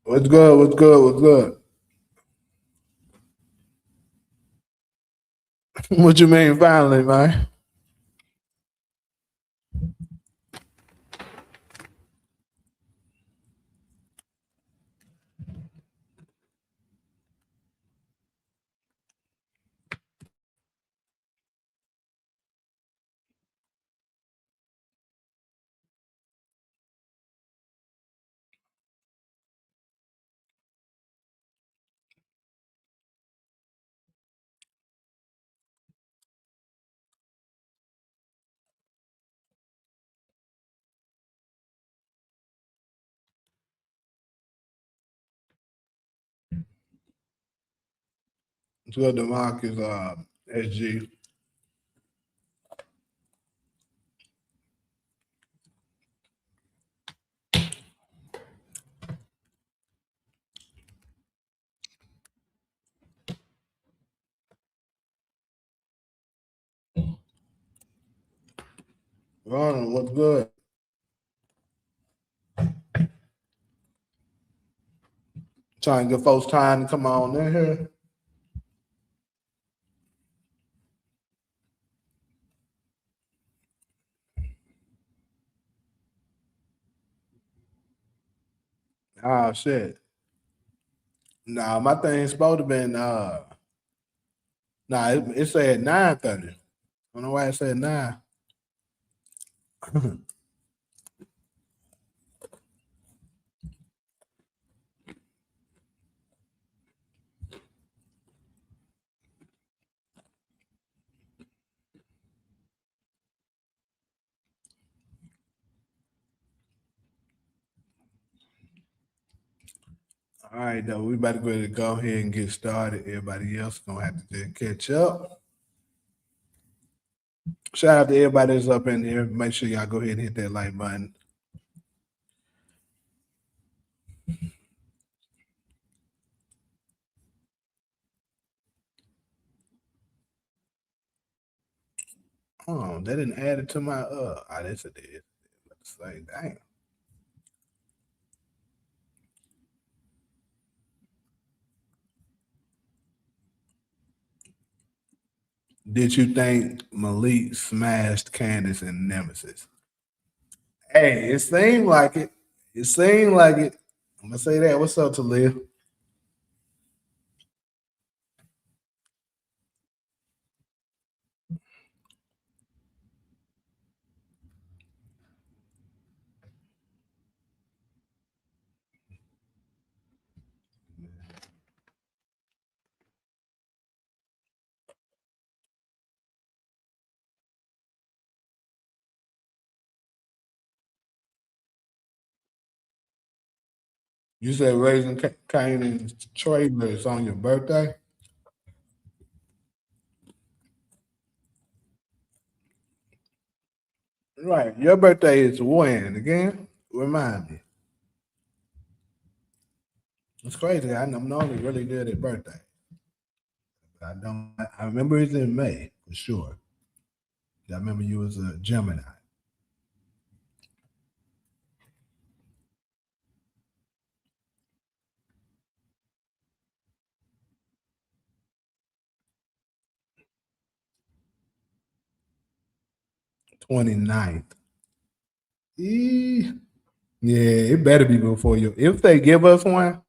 What's good? What's good? What's good? What you mean finally, man? What's good? The mark is SG. Ronald, what's good? Trying to get folks time to come on in here. Oh shit. Nah, my thing's supposed to been it said 9:30. I don't know why it said 9. All right, though. We about to go ahead and get started. Everybody else gonna have to just catch up. Shout out to everybody that's up in here. Make sure y'all go ahead and hit that like button. Oh, they didn't add it to my that's it did. Let's say, dang. Did you think Malik smashed Candace and Nemesis? Hey, it seemed like it. It seemed like it. I'm gonna say that. What's up, Talia? You said raising Kanan's trailer is on your birthday. Right. Your birthday is when again? Remind me. It's crazy. I'm normally really good at birthday. I don't. I remember it's in May for sure. I remember you was a Gemini. 29th. Yeah, it better be before you. If they give us one,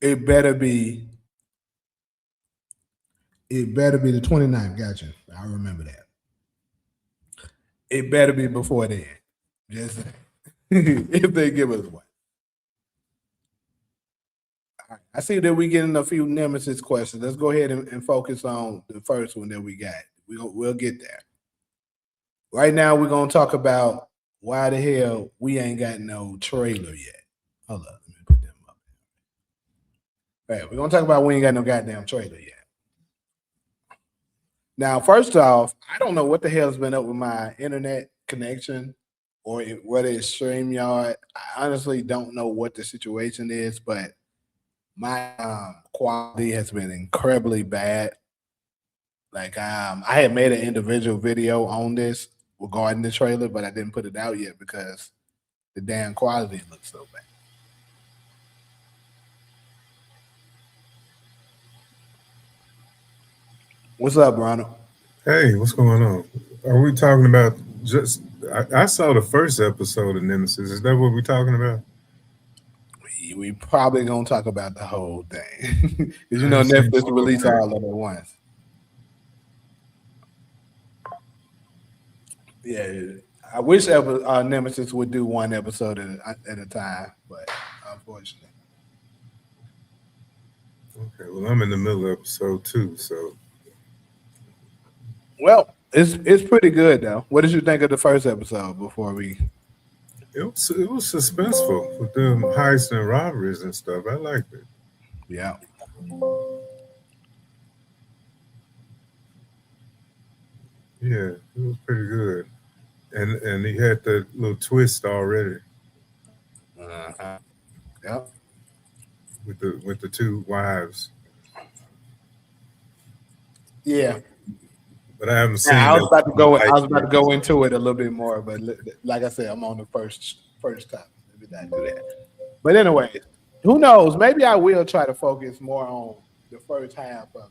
it better be. It better be the 29th. Gotcha. I remember that. It better be before then. Just if they give us one. I see that we getting a few Nemesis questions. Let's go ahead and focus on the first one that we got. We'll get there. Right now, we're gonna talk about why the hell we ain't got no trailer yet. Hold up, let me put them up. All right, we're gonna talk about we ain't got no goddamn trailer yet. Now, first off, I don't know what the hell's been up with my internet connection or whether it's StreamYard. I honestly don't know what the situation is, but my quality has been incredibly bad. Like I had made an individual video on this regarding the trailer, but I didn't put it out yet because the damn quality looks so bad. What's up, Ronald? Hey, what's going on? Are we talking about just? I saw the first episode of Nemesis. Is that what we're talking about? We probably gonna talk about the whole thing because I ain't seen Netflix full release effect. all of it at once. Yeah, I wish Nemesis would do one episode at a time, but unfortunately, Okay, well, I'm in the middle of episode two, so well, it's pretty good though. What did you think of the first episode before we? it was suspenseful with them heists and robberies and stuff. I liked it. Yeah, Yeah, it was pretty good, and he had that little twist already uh-huh. Yeah. with the two wives. Yeah. But I haven't Now, seen that I light was about to yet. go into it a little bit more, but like I said, I'm on the first topic. Maybe I do that. But anyway, who knows? Maybe I will try to focus more on the first half of it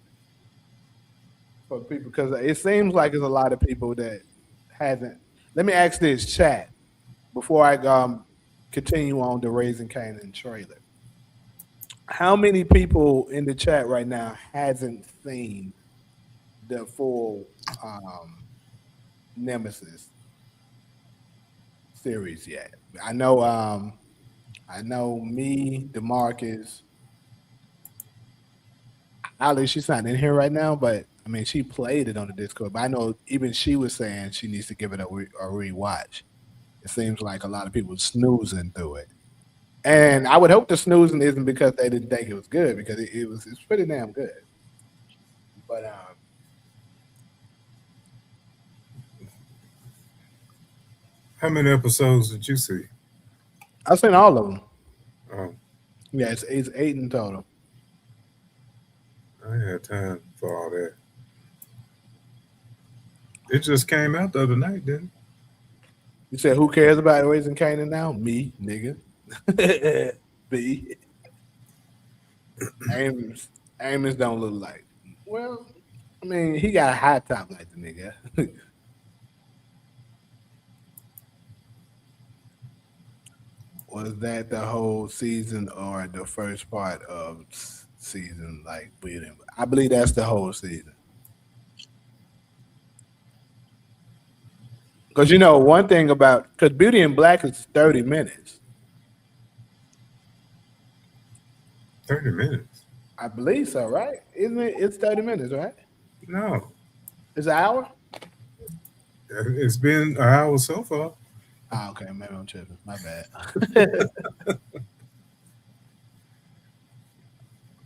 for people because it seems like there's a lot of people that hasn't. Let me ask this chat before I continue on the Raising Kanan trailer. How many people in the chat right now hasn't seen the full Nemesis series yet? I know. I know me, Demarcus, Ali. She's not in here right now, but I mean, she played it on the Discord. But I know even she was saying she needs to give it a rewatch. It seems like a lot of people snoozing through it, and I would hope the snoozing isn't because they didn't think it was good because it's pretty damn good. But How many episodes did you see? I've seen all of them. Oh, Yeah, it's eight in total. I ain't had time for all that. It just came out the other night, didn't You said who cares about raising Canaan now? Me, nigga. B. Amos. Amos don't look like. Well, I mean, he got a high top like the nigga. Was that the whole season or the first part of season? Like, I believe that's the whole season. Because one thing about because Beauty in Black is 30 minutes. 30 minutes? I believe so, right? Isn't it? It's 30 minutes, right? No, It's an hour. it's been an hour so far. Oh, okay, maybe I'm tripping. My bad.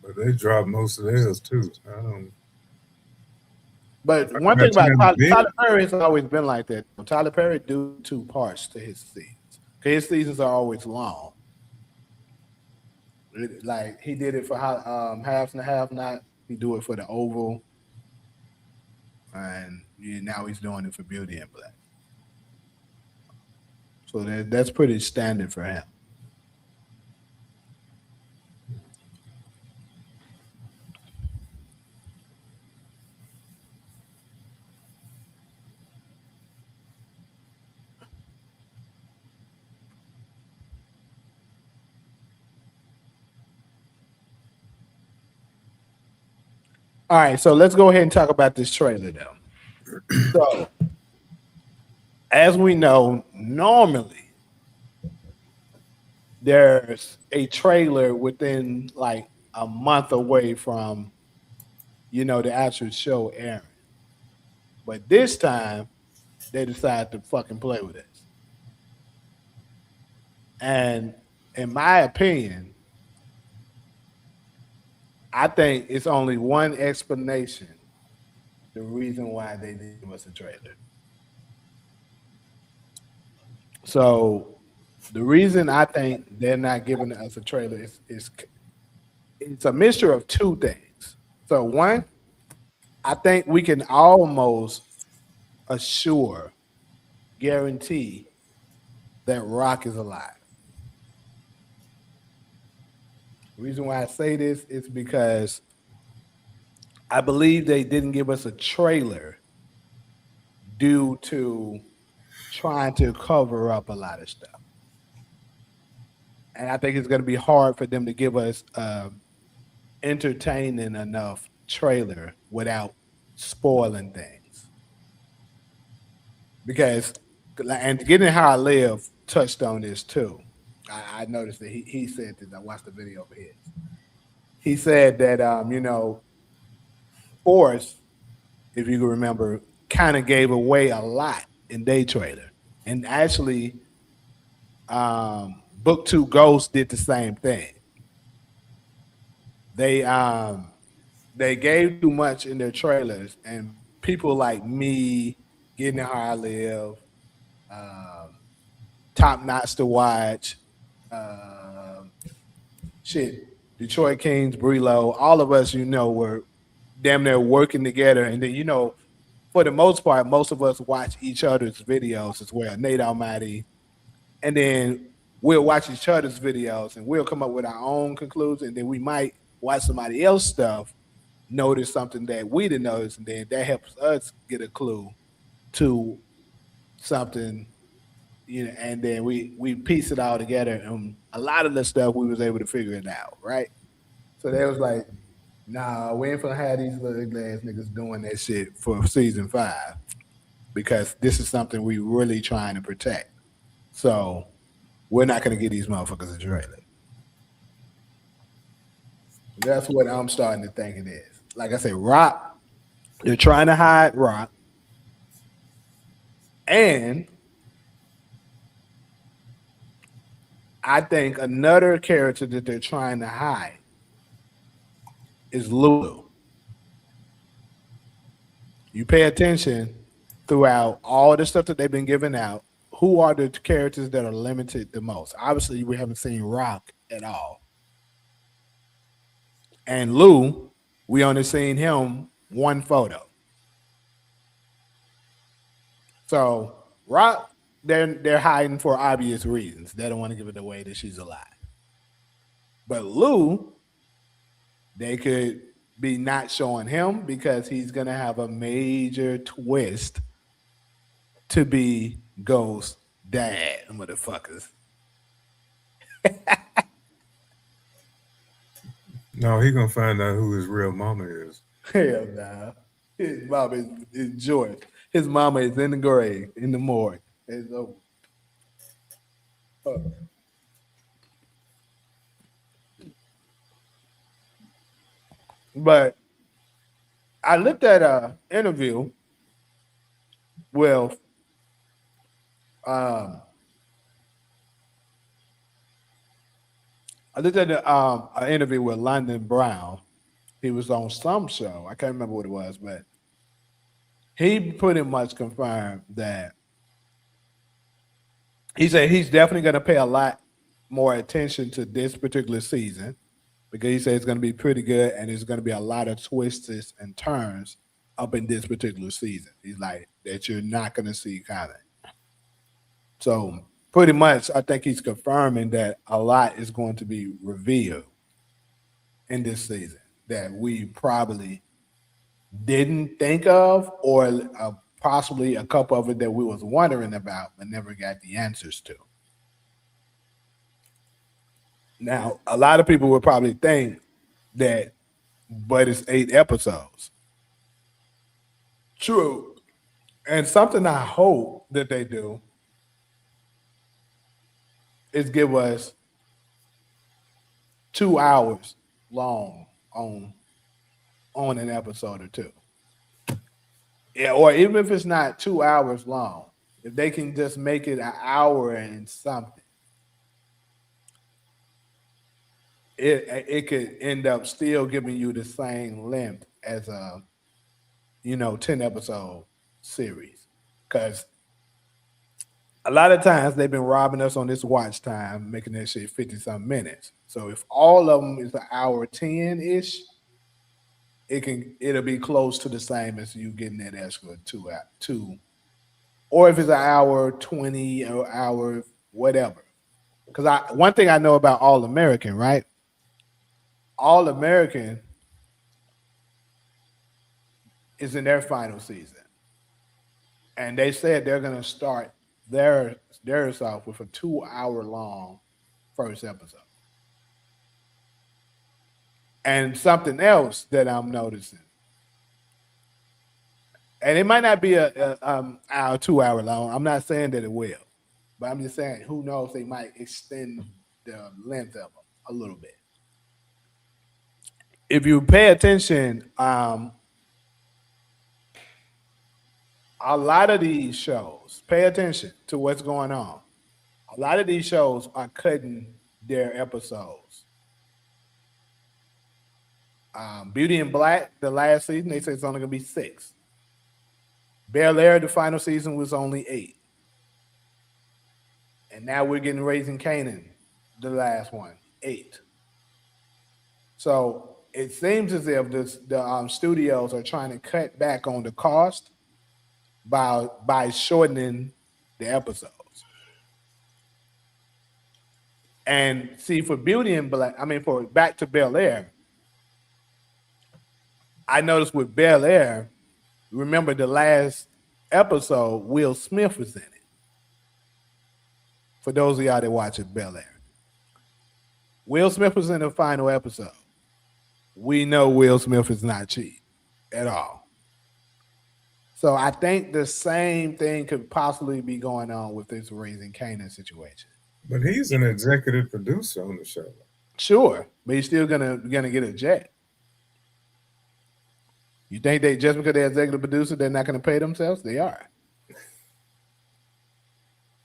But they dropped most of theirs too. I don't. But I one got thing about time to binge. Tyler Perry has always been like that. Tyler Perry do two parts to his seasons. 'Cause his seasons are always long. Like he did it for halves and a half not. He do it for the Oval, and now he's doing it for Beauty and Black. So that's pretty standard for him. All right, so let's go ahead and talk about this trailer though. So as we know, normally there's a trailer within like a month away from the actual show airing. But this time they decided to fucking play with us. And in my opinion, I think it's only one explanation the reason why they didn't give us a trailer. So the reason I think they're not giving us a trailer is it's a mixture of two things. So one, I think we can almost assure, guarantee that Rock is alive. The reason why I say this is because I believe they didn't give us a trailer due to trying to cover up a lot of stuff. And I think it's going to be hard for them to give us entertaining enough trailer without spoiling things. Because, and getting how I live touched on this too. I noticed that he said this. I watched the video of his. He said that, Force, if you can remember, kind of gave away a lot in day trailer. And actually, Book Two Ghost did the same thing. They they gave too much in their trailers, and people like me, Getting How I Live, um, Top Notch to Watch, um shit, Detroit Kings, Brelo, all of us, were damn near working together, and then for the most part, most of us watch each other's videos as well. Nate Almighty, and then we'll watch each other's videos, and we'll come up with our own conclusion. Then we might watch somebody else's stuff, notice something that we didn't notice, and then that helps us get a clue to something, and then we piece it all together. And a lot of the stuff we was able to figure it out, right? So they was like, nah, we ain't gonna have these little ass niggas doing that shit for season 5, because this is something we really trying to protect. So we're not gonna get these motherfuckers a trailer. That's what I'm starting to think it is. Like I said, Rock, they're trying to hide Rock. And I think another character that they're trying to hide is Lulu. You pay attention throughout all the stuff that they've been giving out. Who are the characters that are limited the most? Obviously, we haven't seen Rock at all. And Lou, we only seen him one photo. So Rock, they're hiding for obvious reasons. They don't want to give it away that she's alive. But Lou, they could be not showing him because he's gonna have a major twist to be Ghost dad, motherfuckers. No, he gonna find out who his real mama is. Hell nah. His mama is George. His mama is in the grave, in the morgue. It's over. But I looked at a interview with um I looked at an interview with London Brown. He was on some show. I can't remember what it was, but he pretty much confirmed that he said he's definitely going to pay a lot more attention to this particular season, because he said it's going to be pretty good and there's going to be a lot of twists and turns up in this particular season. He's like, that you're not going to see coming. So pretty much, I think he's confirming that a lot is going to be revealed in this season that we probably didn't think of, or possibly a couple of it that we was wondering about but never got the answers to. Now, a lot of people would probably think that, but it's 8 episodes. True. And something I hope that they do is give us 2 hours long on an episode or two. Yeah, or even if it's not 2 hours long, if they can just make it an hour and something, it could end up still giving you the same length as a 10 episode series. Because a lot of times they've been robbing us on this watch time, making that shit 50 something minutes. So if all of them is an hour 10 ish, it'll be close to the same as you getting that extra two. Or if it's an hour 20 or hour whatever. Because one thing I know about All American, right? All American is in their final season, and they said they're going to start theirs off with a 2 hour long first episode. And something else that I'm noticing, and it might not be a 2 hour long. I'm not saying that it will, but I'm just saying who knows, they might extend the length of them a little bit. If you pay attention, a lot of these shows, pay attention to what's going on. A lot of these shows are cutting their episodes. Beauty and Black, the last season, they said it's only going to be 6. Bel Air, the final season, was only 8. And now we're getting Raising Kanan, the last one, 8. So it seems as if the studios are trying to cut back on the cost by shortening the episodes. And see, for Beauty and Black, for Back to Bel Air, I noticed with Bel Air, remember the last episode, Will Smith was in it. For those of y'all that watch it, Bel Air. Will Smith was in the final episode. We know Will Smith is not cheap at all. So I think the same thing could possibly be going on with this Raising Kanan situation. But he's an executive producer on the show. Sure, but he's still gonna get a check. You think they just because they're executive producer, they're not gonna pay themselves? They are.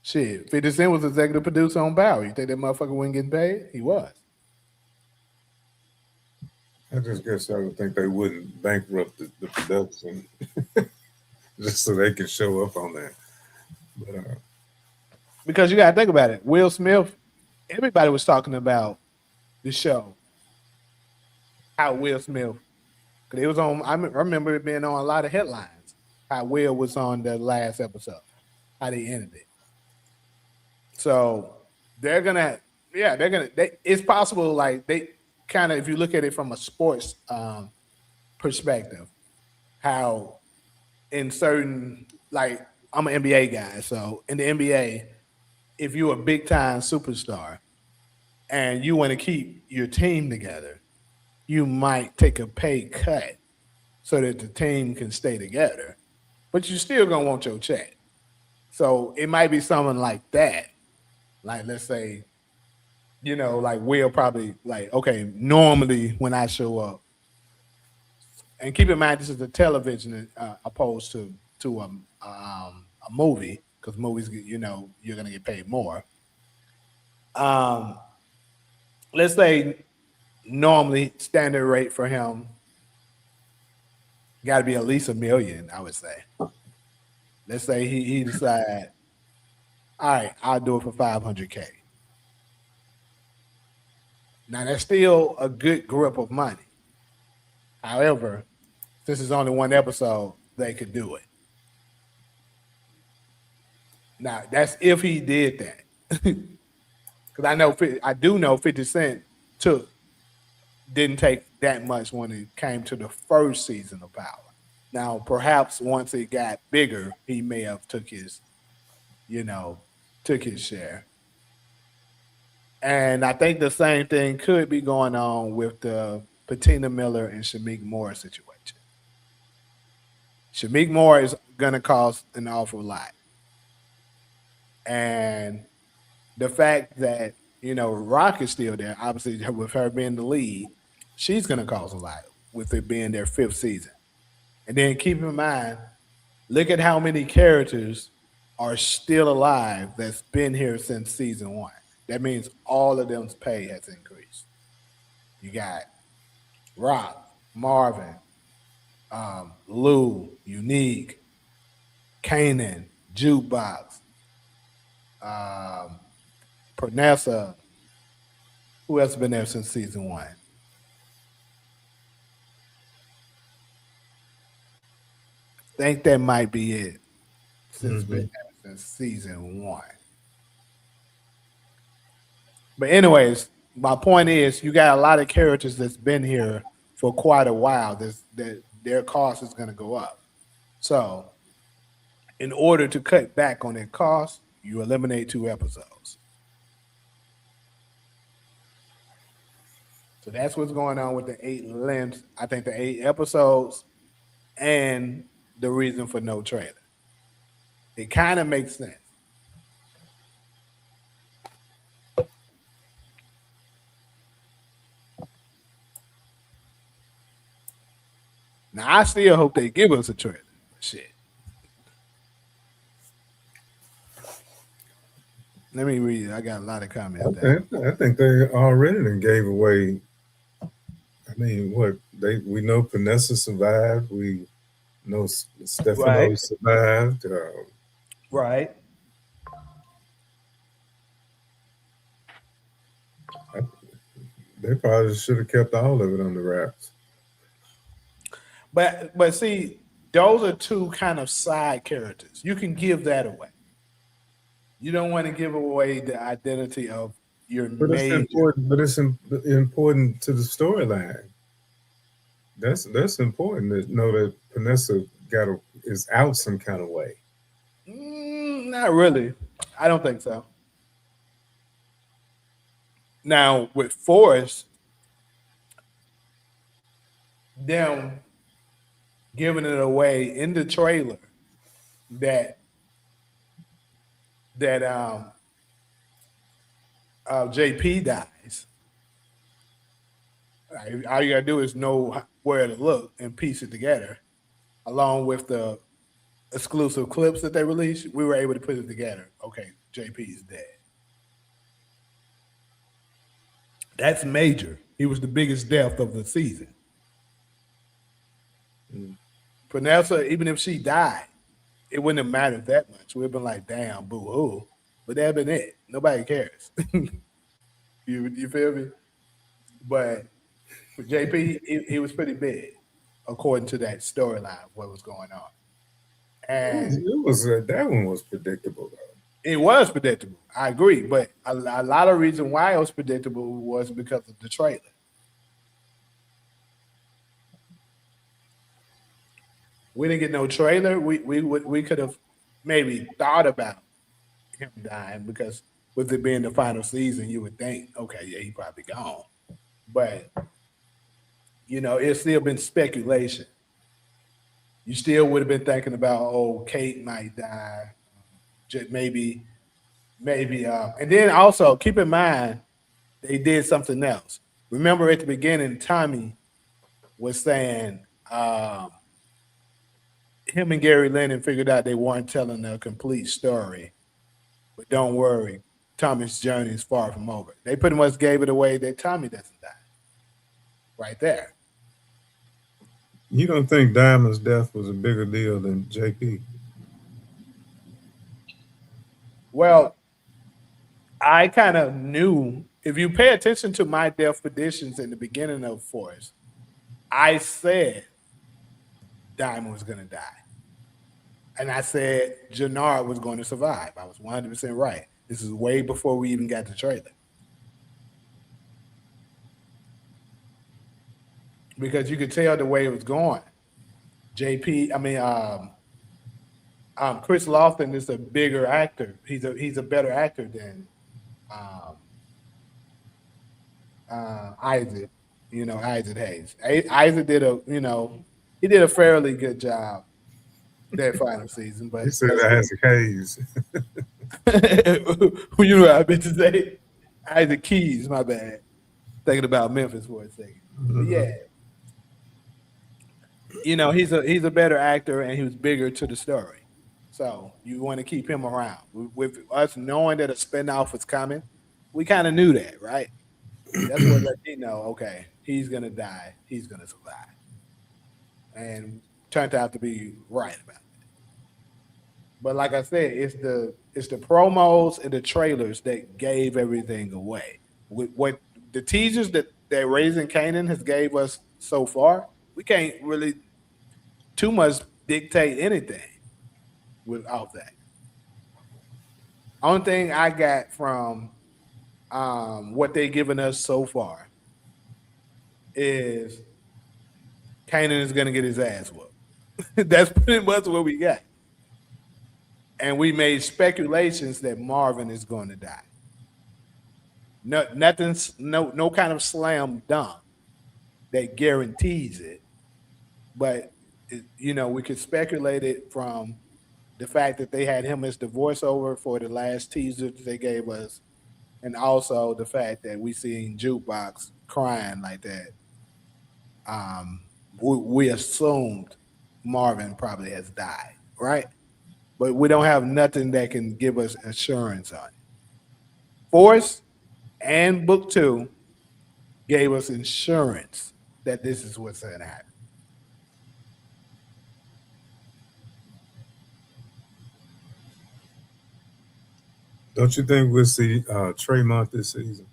Shit, 50 Cent was executive producer on Bow. You think that motherfucker wasn't getting paid? He was. I just guess I would think they wouldn't bankrupt the production just so they can show up on that. But, because you got to think about it. Will Smith, everybody was talking about the show. How Will Smith, because it was on, I remember it being on a lot of headlines. How Will was on the last episode. How they ended it. So it's possible, like they kind of, if you look at it from a sports perspective, how in certain, like I'm an NBA guy, so in the NBA, if you're a big time superstar and you want to keep your team together, you might take a pay cut so that the team can stay together, but you're still gonna want your check. So it might be something like that. Like, let's say, like Will probably like, okay, normally when I show up, and keep in mind this is a television opposed to a movie, because movies, you're gonna get paid more. Let's say normally standard rate for him got to be at least $1 million, I would say. Let's say he decide, all right, I'll do it for $500K. Now that's still a good grip of money. However, since it's only one episode, they could do it. Now that's if he did that, because I do know 50 Cent didn't take that much when it came to the first season of Power. Now perhaps once it got bigger, he may have took his share. And I think the same thing could be going on with the Patina Miller and Shamik Moore situation. Shamik Moore is going to cost an awful lot. And the fact that, Rock is still there, obviously with her being the lead, she's going to cost a lot with it being their 5th season. And then keep in mind, look at how many characters are still alive that's been here since season 1. That means all of them's pay has increased. You got Rock, Marvin, Lou, Unique, Kanan, Jukebox, Pernessa. Who else has been there since season 1? I think that might be it since season 1. But anyways, my point is, you got a lot of characters that's been here for quite a while. their cost is going to go up. So, in order to cut back on their cost, you eliminate 2 episodes. So that's what's going on with the 8 lengths. I think the 8 episodes and the reason for no trailer. It kind of makes sense. Now I still hope they give us a trailer. Shit. Let me read it. I got a lot of comments. I think they already done gave away. I mean, what we know Vanessa survived. We know Stefano survived. Right. They probably should have kept all of it under wraps. But see, those are 2 kind of side characters. You can give that away. You don't want to give away the identity of your major. It's important to the storyline. That's important to know that Vanessa is out some kind of way. Not really. I don't think so. Now with Forrest, them giving it away in the trailer that JP dies. All you gotta do is know where to look and piece it together, along with the exclusive clips that they released. We were able to put it together. Okay, JP is dead. That's major. He was the biggest death of the season. Vanessa, even if she died, it wouldn't have mattered that much. We'd have been like, damn, boo-hoo. But that'd been it. Nobody cares. you feel me? But for JP, it was pretty big, according to that storyline, what was going on. And that one was predictable, though. It was predictable. I agree. But a lot of reason why it was predictable was because of the trailer. We didn't get no trailer. We could have maybe thought about him dying, because with it being the final season, you would think, okay, yeah, he probably gone. But it's still been speculation. You still would have been thinking about, oh, Kate might die, just maybe. And then also keep in mind they did something else. Remember at the beginning, Tommy was saying him and Gary Lennon figured out they weren't telling a complete story. But don't worry, Tommy's journey is far from over. They pretty much gave it away that Tommy doesn't die. Right there. You don't think Diamond's death was a bigger deal than JP? Well, I kind of knew, if you pay attention to my death predictions in the beginning of Force, I said Diamond was going to die. And I said Jannard was going to survive. I was 100% right. This is way before we even got the trailer. Because you could tell the way it was going. Chris Lofton is a bigger actor. He's a better actor than Isaac. Isaac Hayes. Isaac did a fairly good job that final season. But he said Isaac Hayes. You know what I meant to say? Isaac Keys, my bad. Thinking about Memphis for a second. But yeah. He's a better actor, and he was bigger to the story. So you want to keep him around. With us knowing that a spinoff was coming, we kind of knew that, right? That's what let me know, okay, he's going to die. He's going to survive. And turned out to be right about it. But like I said, it's the promos and the trailers that gave everything away. What the teasers that Raising Kanan has gave us so far, we can't really too much dictate anything without that. Only thing I got from what they've given us so far is Kanan is going to get his ass whooped. That's pretty much what we got. And we made speculations that Marvin is going to die. No, nothing's no kind of slam dunk that guarantees it, but we could speculate it from the fact that they had him as the voiceover for the last teaser that they gave us, and also the fact that we seen Jukebox crying like that. We assumed Marvin probably has died, right? But we don't have nothing that can give us assurance on it. Force and Book Two gave us insurance that this is what's going to happen. Don't you think we'll see Tremont this season?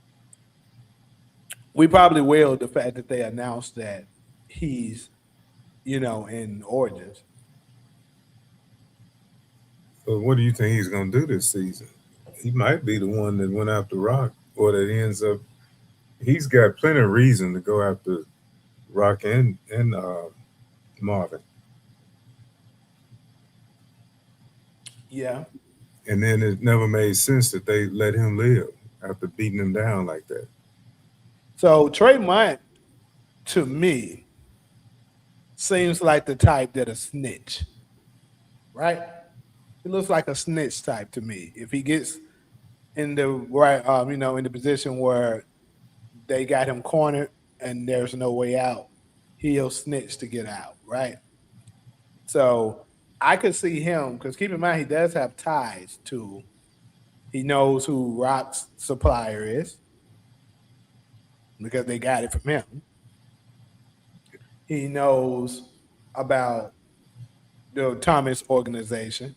We probably will. The fact that they announced that he's, in Origins. But what do you think he's going to do this season? He might be the one that went after Rock, or that ends up. He's got plenty of reason to go after Rock and Marvin. Yeah. And then it never made sense that they let him live after beating him down like that. So Tremont, to me, seems like the type that a snitch, right? He looks like a snitch type to me. If he gets in the right, in the position where they got him cornered and there's no way out, he'll snitch to get out, right? So I could see him, because keep in mind he does have ties to. He knows who Rock's supplier is because they got it from him. He knows about the Thomas organization.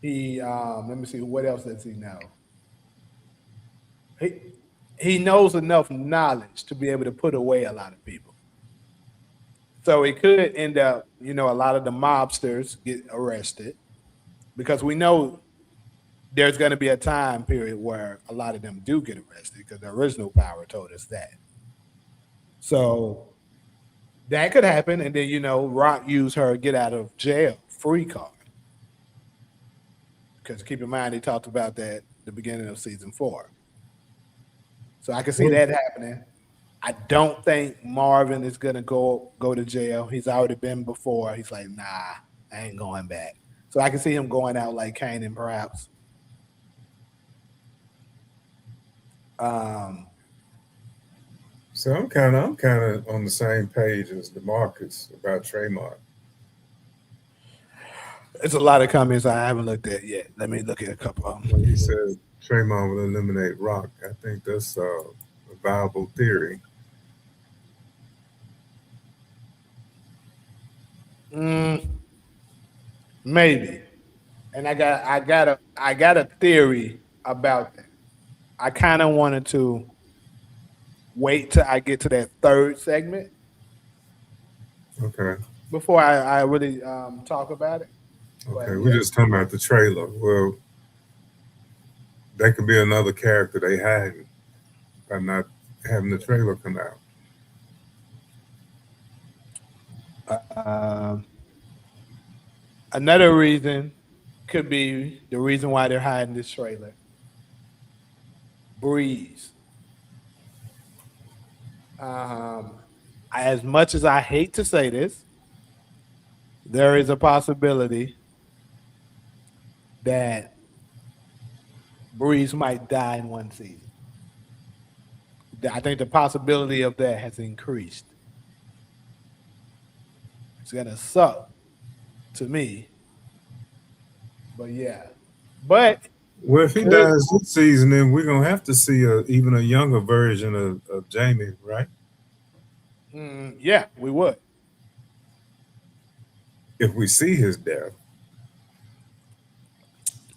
He let me see, what else does he know? He knows enough knowledge to be able to put away a lot of people. So it could end up, a lot of the mobsters get arrested, because we know there's going to be a time period where a lot of them do get arrested, because the original power told us that. So that could happen, and then Rock used her get out of jail free card. Because keep in mind, they talked about that at the beginning of season 4. So I can see that happening. I don't think Marvin is gonna go to jail. He's already been before. He's like, nah, I ain't going back. So I can see him going out like Kanan, perhaps. So I'm kind of on the same page as DeMarcus about Tremont. It's a lot of comments I haven't looked at yet. Let me look at a couple of them. When he said Tremont will eliminate Rock, I think that's a viable theory. Maybe. And I got a theory about that. I kind of wanted to wait till I get to that third segment. Okay. Before I really talk about it. Okay, we're just talking about the trailer. Well, that could be another character they hiding by not having the trailer come out. Another reason could be the reason why they're hiding this trailer. Breeze. As much as I hate to say this, there is a possibility that Breeze might die in one season. I think the possibility of that has increased. It's gonna suck to me, but yeah. But well, if he dies this season, then we're gonna have to see even a younger version of Jamie, right? Yeah, we would. If we see his death.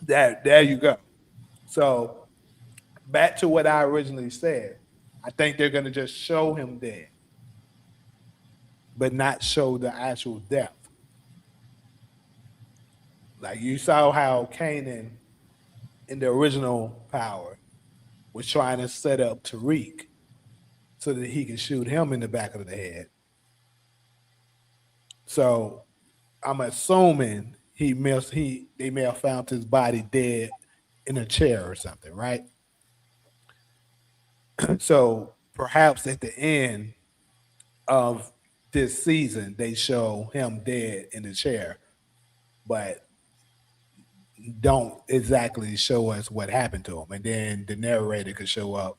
There you go. So back to what I originally said. I think they're gonna just show him dead, but not show the actual death. Like you saw how Kanan in the original Power was trying to set up Tariq so that he could shoot him in the back of the head. So I'm assuming they may have found his body dead in a chair or something, right? So perhaps at the end of this season, they show him dead in the chair, but don't exactly show us what happened to him. And then the narrator could show up,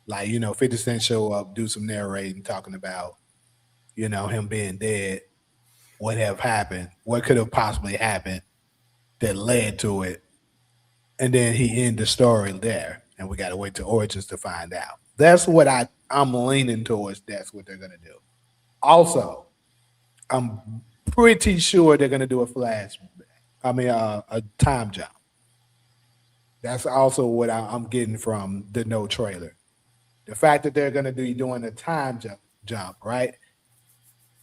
like, 50 Cent show up, do some narrating, talking about, him being dead, what have happened, what could have possibly happened that led to it. And then he end the story there. And we got to wait to Origins to find out. That's what I'm leaning towards. That's what they're going to do. Also, I'm pretty sure they're going to do a flash. I mean, a time jump. That's also what I'm getting from the no trailer. The fact that they're going to be doing a time jump, right?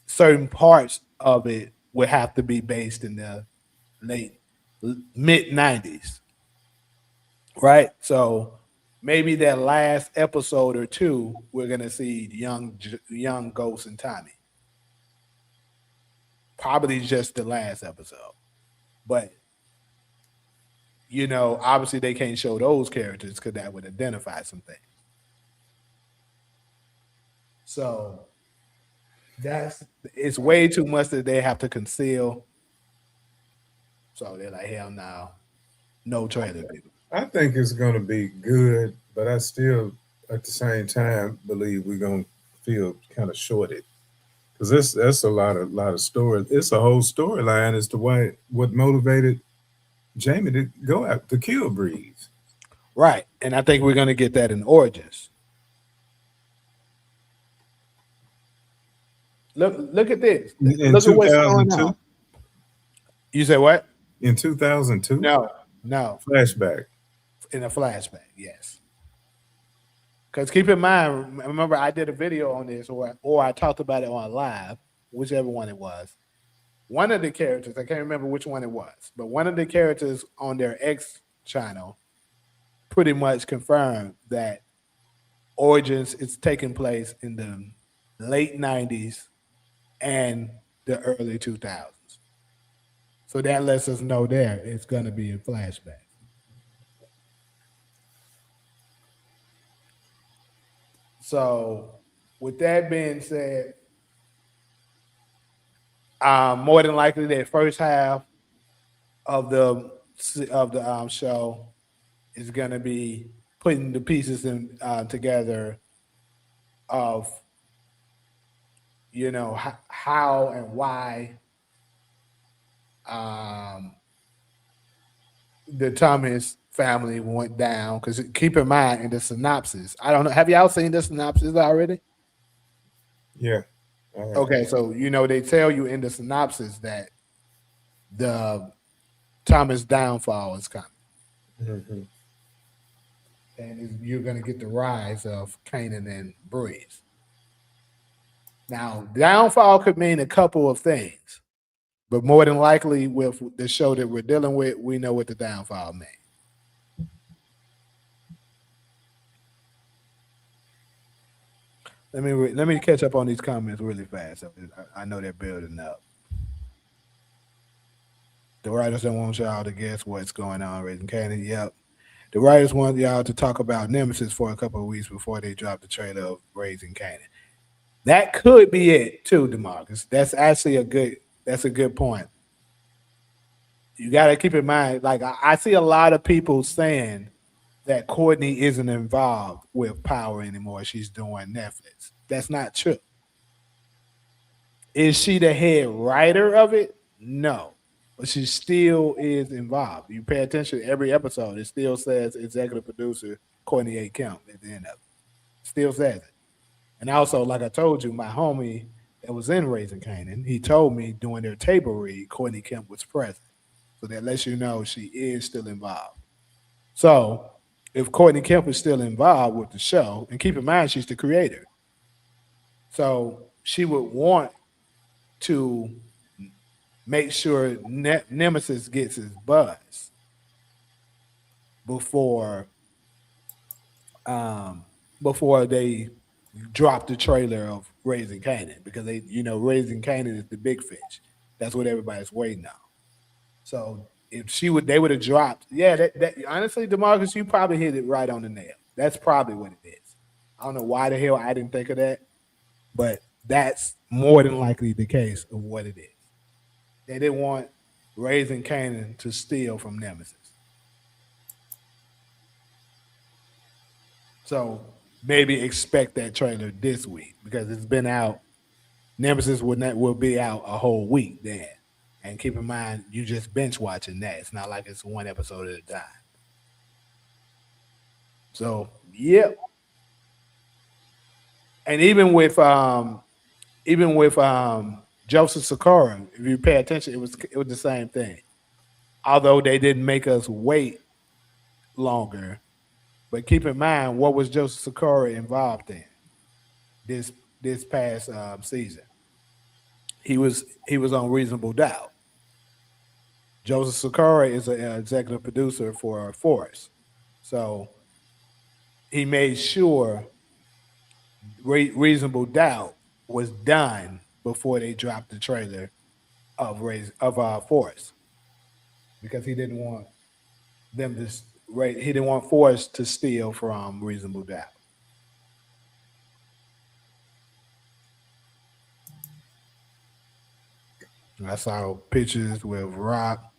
Certain parts of it would have to be based in the late mid '90s, right? So maybe that last episode or two, we're going to see young Ghost and Tommy. Probably just the last episode, but obviously they can't show those characters because that would identify some things. So it's way too much that they have to conceal. So they're like, hell no, no trailer, people. I think it's going to be good, but I still, at the same time, believe we're going to feel kind of shorted because that's a lot of story. It's a whole storyline as to what motivated Jamie to go out to kill Breeze. Right, and I think we're going to get that in Origins. Look at this. In Look at what's going 2002. on. You say what? In 2002. No. Flashback. In a flashback, yes. Because keep in mind, remember I did a video on this, or I talked about it on live, whichever one it was. One of the characters, I can't remember which one it was, but one of the characters on their X channel pretty much confirmed that Origins is taking place in the late '90s and the early 2000s. So that lets us know there it's going to be a flashback. So, with that being said, more than likely, that first half of the show is going to be putting the pieces in together of how and why the Thomas family went down. Because keep in mind in the synopsis, I don't know. Have y'all seen the synopsis already? Yeah. Okay, so they tell you in the synopsis that the Thomas downfall is coming, and you're going to get the rise of Kanan and Breeze. Now, downfall could mean a couple of things, but more than likely, with the show that we're dealing with, we know what the downfall means. Let me catch up on these comments really fast. I know they're building up. The writers don't want y'all to guess what's going on, Raising Cannon. Yep. The writers want y'all to talk about Nemesis for a couple of weeks before they drop the trailer of Raising Cannon. That could be it too, DeMarcus. That's actually a good point. You got to keep in mind, like I see a lot of people saying that Courtney isn't involved with Power anymore. She's doing Netflix. That's not true. Is she the head writer of it? No. But she still is involved. You pay attention to every episode, it still says executive producer Courtney A. Kemp at the end of it. Still says it. And also, like I told you, my homie that was in Raising Canaan, he told me during their table read, Courtney Kemp was present. So that lets you know she is still involved. So if Courtney Kemp is still involved with the show, and keep in mind she's the creator, so she would want to make sure Nemesis gets his buzz before they drop the trailer of Raising Kanan because Raising Kanan is the big fish. That's what everybody's waiting on. So if they would have dropped, yeah, that honestly, Demarcus, you probably hit it right on the nail. That's probably what it is. I don't know why the hell I didn't think of that, but that's more than likely the case of what it is. They didn't want Raising Kanan to steal from Nemesis. So maybe expect that trailer this week because it's been out. Nemesis will be out a whole week then. And keep in mind, you just bench watching that. It's not like it's one episode at a time. So, yep. And even with Joseph Sakura, if you pay attention, it was the same thing. Although they didn't make us wait longer, but keep in mind what was Joseph Sakura involved in this this past season. He was on Reasonable Doubt. Joseph Sakura is an executive producer for Force, so he made sure Reasonable Doubt was done before they dropped the trailer of Force because he didn't want them to he didn't want Force to steal from Reasonable Doubt. I saw pictures with Rock.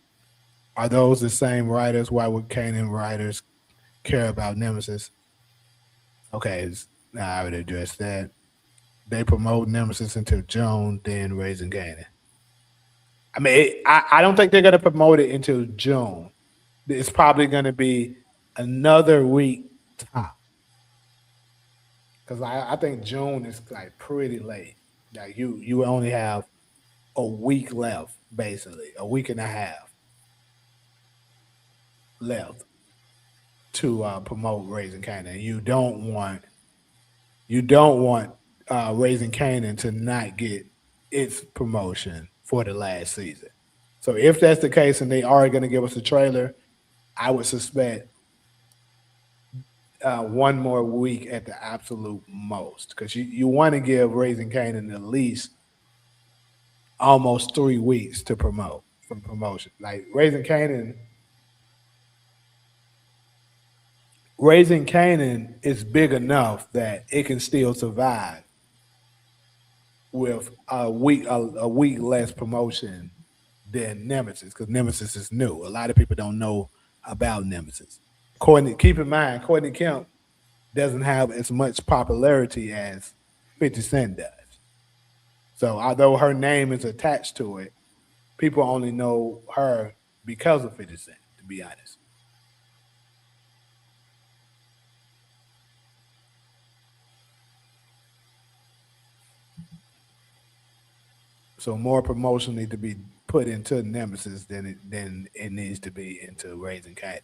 Are those the same writers? Why would Kanan writers care about Nemesis? Okay, I already addressed that. They promote Nemesis until June, then Raising Kanan. I mean, I don't think they're going to promote it until June. It's probably going to be another week top because I think June is like pretty late. Like you only have a week left, basically a week and a half left to promote Raising Kanan. You don't want Raising Kanan to not get its promotion for the last season. So if that's the case and they are going to give us a trailer, I would suspect one more week at the absolute most because you want to give Raising Kanan at least almost 3 weeks to promote for promotion. Like Raising Kanan is big enough that it can still survive with a week less promotion than Nemesis because Nemesis is new. A lot of people don't know about Nemesis. Keep in mind, Courtney Kemp doesn't have as much popularity as 50 Cent does. So although her name is attached to it, people only know her because of 50 Cent, to be honest. So more promotion need to be put into Nemesis than it needs to be into Raising Kanan.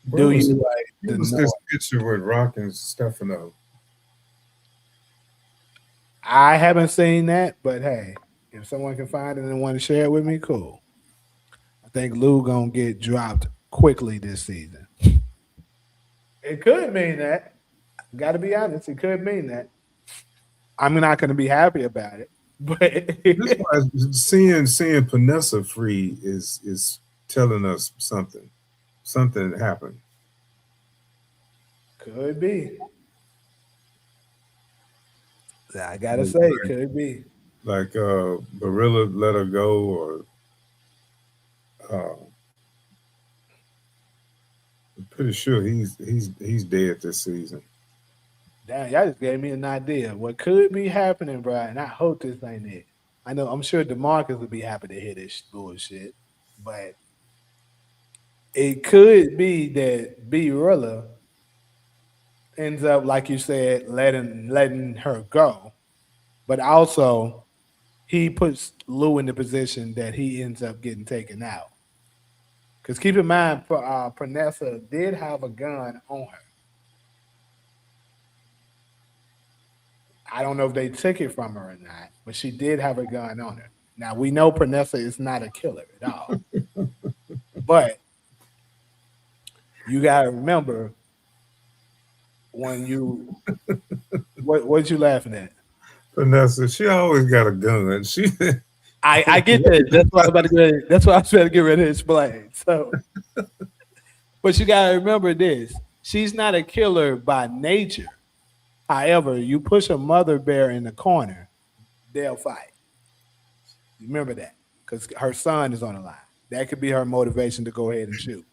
Where Do was, you like where the was this picture with Rock and Stefano? I haven't seen that, but hey, if someone can find it and want to share it with me, cool. I think Lou gonna get dropped quickly this season. It could mean that. Got to be honest. It could mean that. I'm not gonna be happy about it, but This why seeing Panessa free is telling us something. Something happened. could be. I gotta Like, say, could be. Barilla let her go, or uh, I'm pretty sure he's dead this season. Damn, y'all just gave me an idea what could be happening, bro. And I hope this ain't it. I know I'm sure Demarcus would be happy to hear this bullshit, but it could be that B Rilla ends up, like you said, letting her go, but also he puts Lou in the position that he ends up getting taken out. Because keep in mind, Pranessa did have a gun on her. I don't know if they took it from her or not, but she did have a gun on her. Now we know Pranessa is not a killer at all, but you gotta remember when you what you laughing at? Vanessa, she always got a gun. She I get that. That's what I was about to get. That's what I was trying to get ready to explain. So, but you gotta remember this: she's not a killer by nature. However, you push a mother bear in the corner, they'll fight. Remember that, because her son is on the line. That could be her motivation to go ahead and shoot.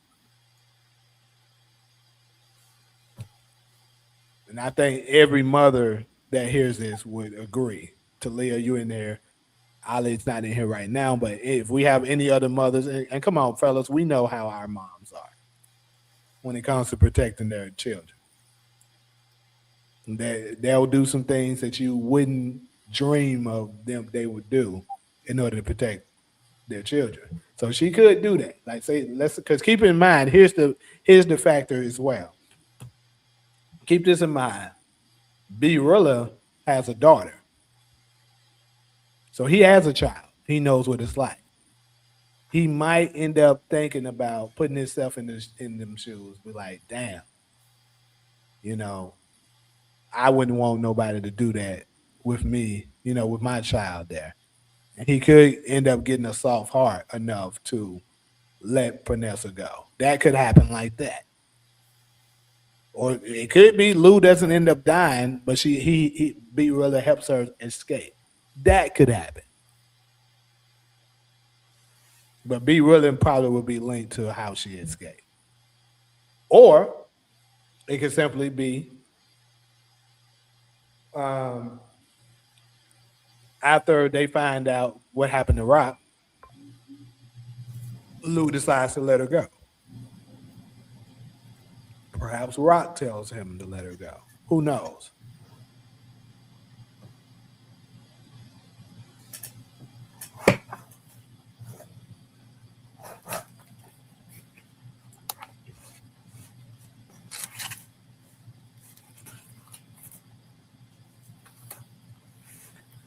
And I think every mother that hears this would agree. Talia, you in there. Ali's not in here right now, but if we have any other mothers, and come on, fellas, we know how our moms are when it comes to protecting their children. They'll do some things that you wouldn't dream of them they would do in order to protect their children. So she could do that. Like say, let's because keep in mind, here's the factor as well. Keep this in mind. B Rilla has a daughter. So he has a child. He knows what it's like. He might end up thinking about putting himself in them shoes, be like, damn, you know, I wouldn't want nobody to do that with me, with my child there. And he could end up getting a soft heart enough to let Vanessa go. That could happen like that. Or it could be Lou doesn't end up dying, but he B Rilla helps her escape. That could happen. But B Rilla probably will be linked to how she escaped. Or it could simply be um, after they find out what happened to Rock, Lou decides to let her go. Perhaps Rock tells him to let her go. Who knows?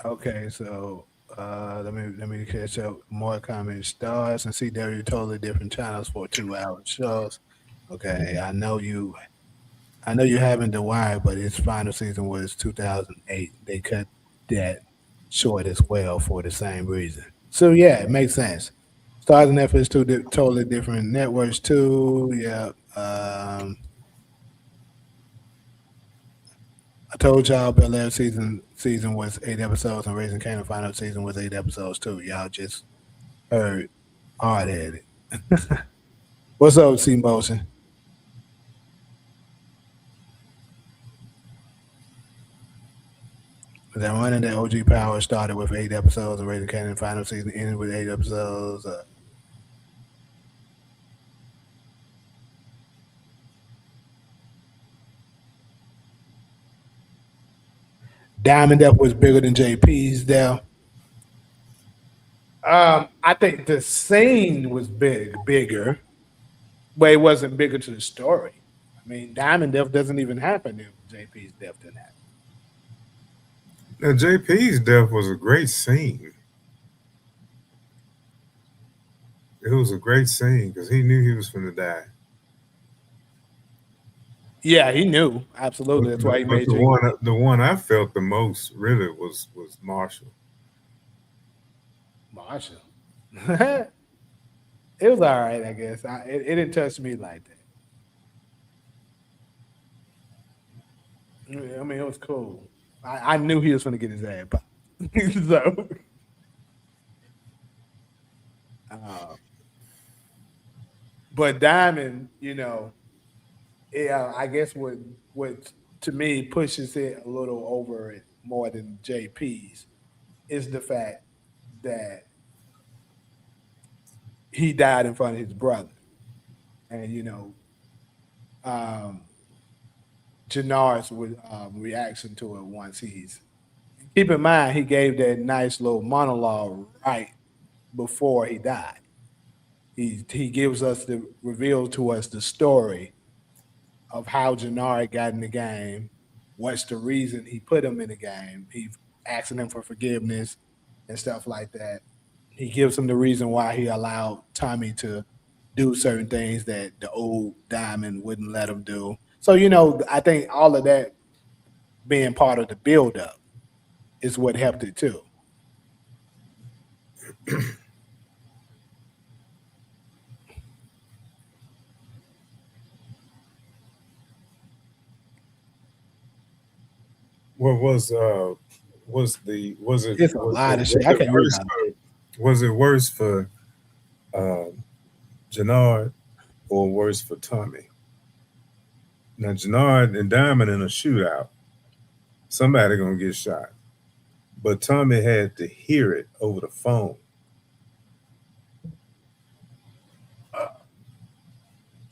Okay, so let me catch up more comments. Stars and see they're totally different channels for 2 hour shows. Okay, I know you haven't The Wire, but its final season was 2008. They cut that short as well for the same reason. So yeah, it makes sense. Stars and Netflix totally different networks too. Yeah. I told y'all Bel Air season was 8 episodes and Raising Kanan final season was 8 episodes too. Y'all just heard hard headed. What's up, C Motion? That running that OG Power started with 8 episodes and Raising Kanan final season ended with 8 episodes. Diamond Up was bigger than JP's there. I think the scene was bigger, but it wasn't bigger to the story. I mean, Diamond Death doesn't even happen if JP's death didn't happen. now JP's death was a great scene. It was a great scene because he knew he was going to die. Yeah, he knew absolutely. That's why he But made you the one I felt the most really was Marshall. Marshall. It was all right, I guess. It didn't touch me like that. I mean, it was cool. I knew he was going to get his ass popped. So, uh, but Diamond, yeah, I guess what to me pushes it a little over it more than JP's is the fact that he died in front of his brother, and um, Jannard's reaction to it once he's keep in mind he gave that nice little monologue right before he died. He gives us the reveals to us the story of how Jannard got in the game, what's the reason he put him in the game. He's asking him for forgiveness and stuff like that. He gives him the reason why he allowed Tommy to do certain things that the old Diamond wouldn't let him do. So I think all of that being part of the build up is what helped it too. What was it It's a lot of shit. I can't read all of was it worse for um, Jannard or worse for Tommy? Now Jannard and Diamond in a shootout, somebody gonna get shot. But Tommy had to hear it over the phone.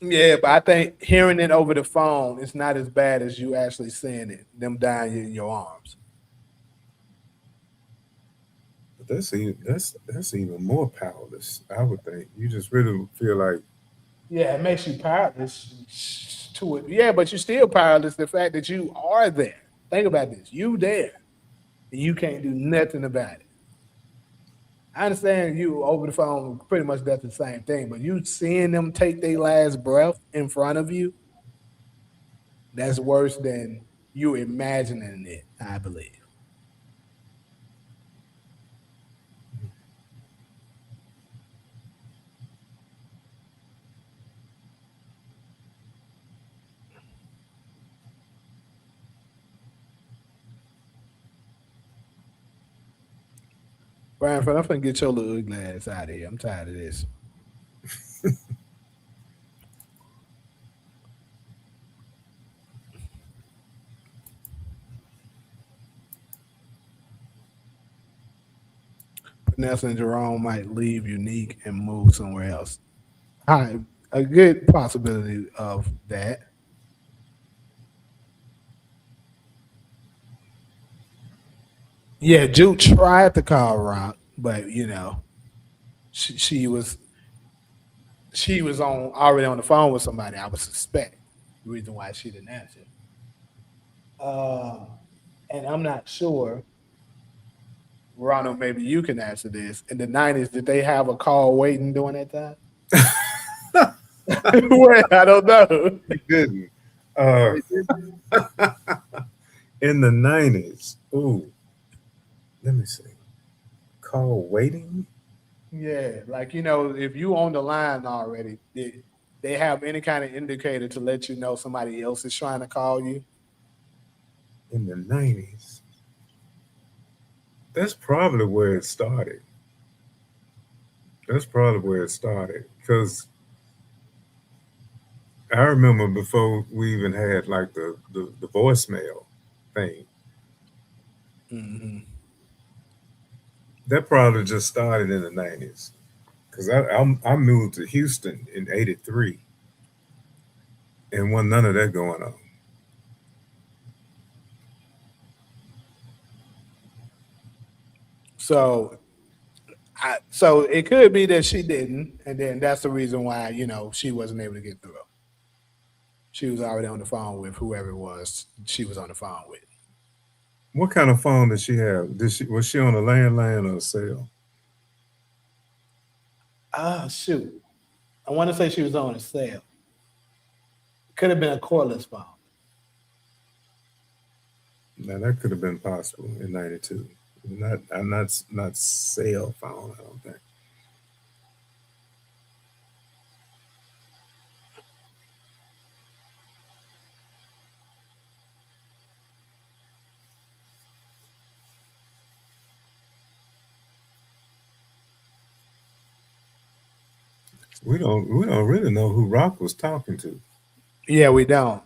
it. Yeah, but I think hearing it over the phone is not as bad as you actually seeing it, them dying in your arms. But that's even more powerless. I would think you just really feel like Yeah, it makes you powerless to it. Yeah, but you're still powerless. The fact that you are there. Think about this. You there. And you can't do nothing about it. I understand you over the phone pretty much does the same thing, but you seeing them take their last breath in front of you, that's worse than you imagining it, I believe. Brian, I'm finna get your little ugly ass out of here. I'm tired of this. Vanessa and Jerome might leave Unique and move somewhere else. Hi, a good possibility of that. Yeah, Juke tried to call Rock, but she, she was she was on already on the phone with somebody. I would suspect the reason why she didn't answer. Uh, and I'm not sure, Ronald. Maybe you can answer this. In the '90s, did they have a call waiting during that time? Well, I don't know. he didn't. Uh, They didn't. in the 90s. Ooh, let me see. Call waiting. Yeah, like if you on the line already, they have any kind of indicator to let you know somebody else is trying to call you. In the 90s. That's probably where it started. That's probably where it started. Because I remember before we even had like the voicemail thing, Hmm. that probably just started in the 90s. Because I moved to Houston in '83 and wasn't none of that going on. So so it could be that she didn't, and then that's the reason why she wasn't able to get through. She was already on the phone with whoever it was she was on the phone with. What kind of phone did she have? Was she on a landline or a cell? Ah, shoot. I want to say she was on a sale. Could have been a cordless phone. Now that could have been possible in '92. Not cell phone. I don't think. We don't really know who Rock was talking to, Yeah, we don't.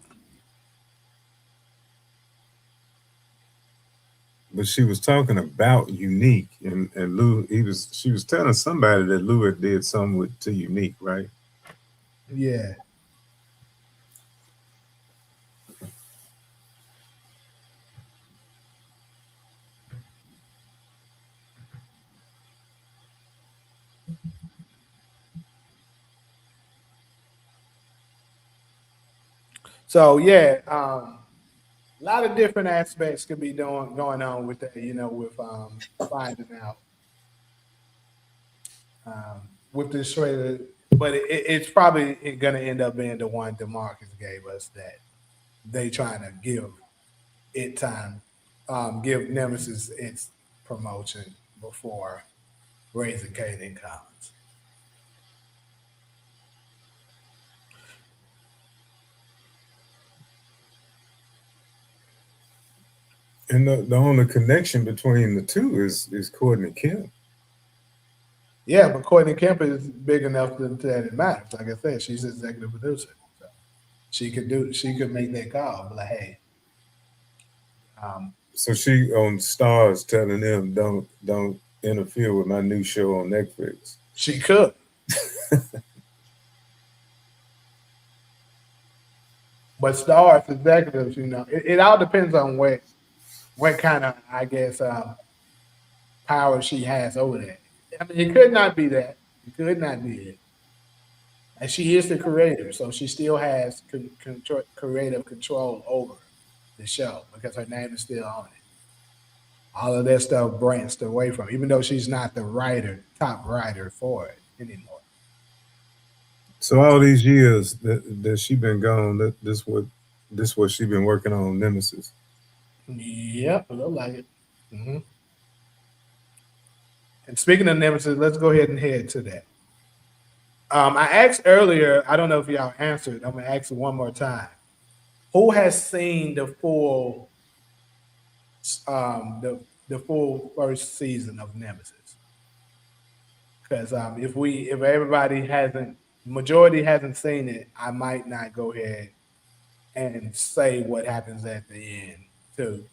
but she was talking about Unique and Lou. She was telling somebody that Lou had did something with to Unique, right? Yeah. So yeah, a lot of different aspects could be going on with that. With finding out with this trailer, but it's probably going to end up being the one Demarcus gave us that. they trying to give it time, give Nemesis its promotion before Raising Kanan comes. And the only connection between the two is Courtney Kemp. Yeah, but Courtney Kemp is big enough that it matters. Like I said, she's executive producer, so she could make that call. But like, hey, um, So she on Stars telling them don't interfere with my new show on Netflix. she could. But stars, executives, it all depends on what kind of, I guess, power she has over that. I mean, it could not be that. It could not be it. And she is the creator, so she still has creative control over the show because her name is still on it. All of that stuff branched away from, even though she's not the top writer for it anymore. So all these years that she been gone, this what she been working on Nemesis. Yep, it look like it. Hmm. And speaking of Nemesis, let's go ahead and head to that. I asked earlier, I don't know if y'all answered. I'm gonna ask it one more time. Who has seen the full first season of Nemesis? Because if everybody hasn't, majority hasn't seen it, I might not go ahead and say what happens at the end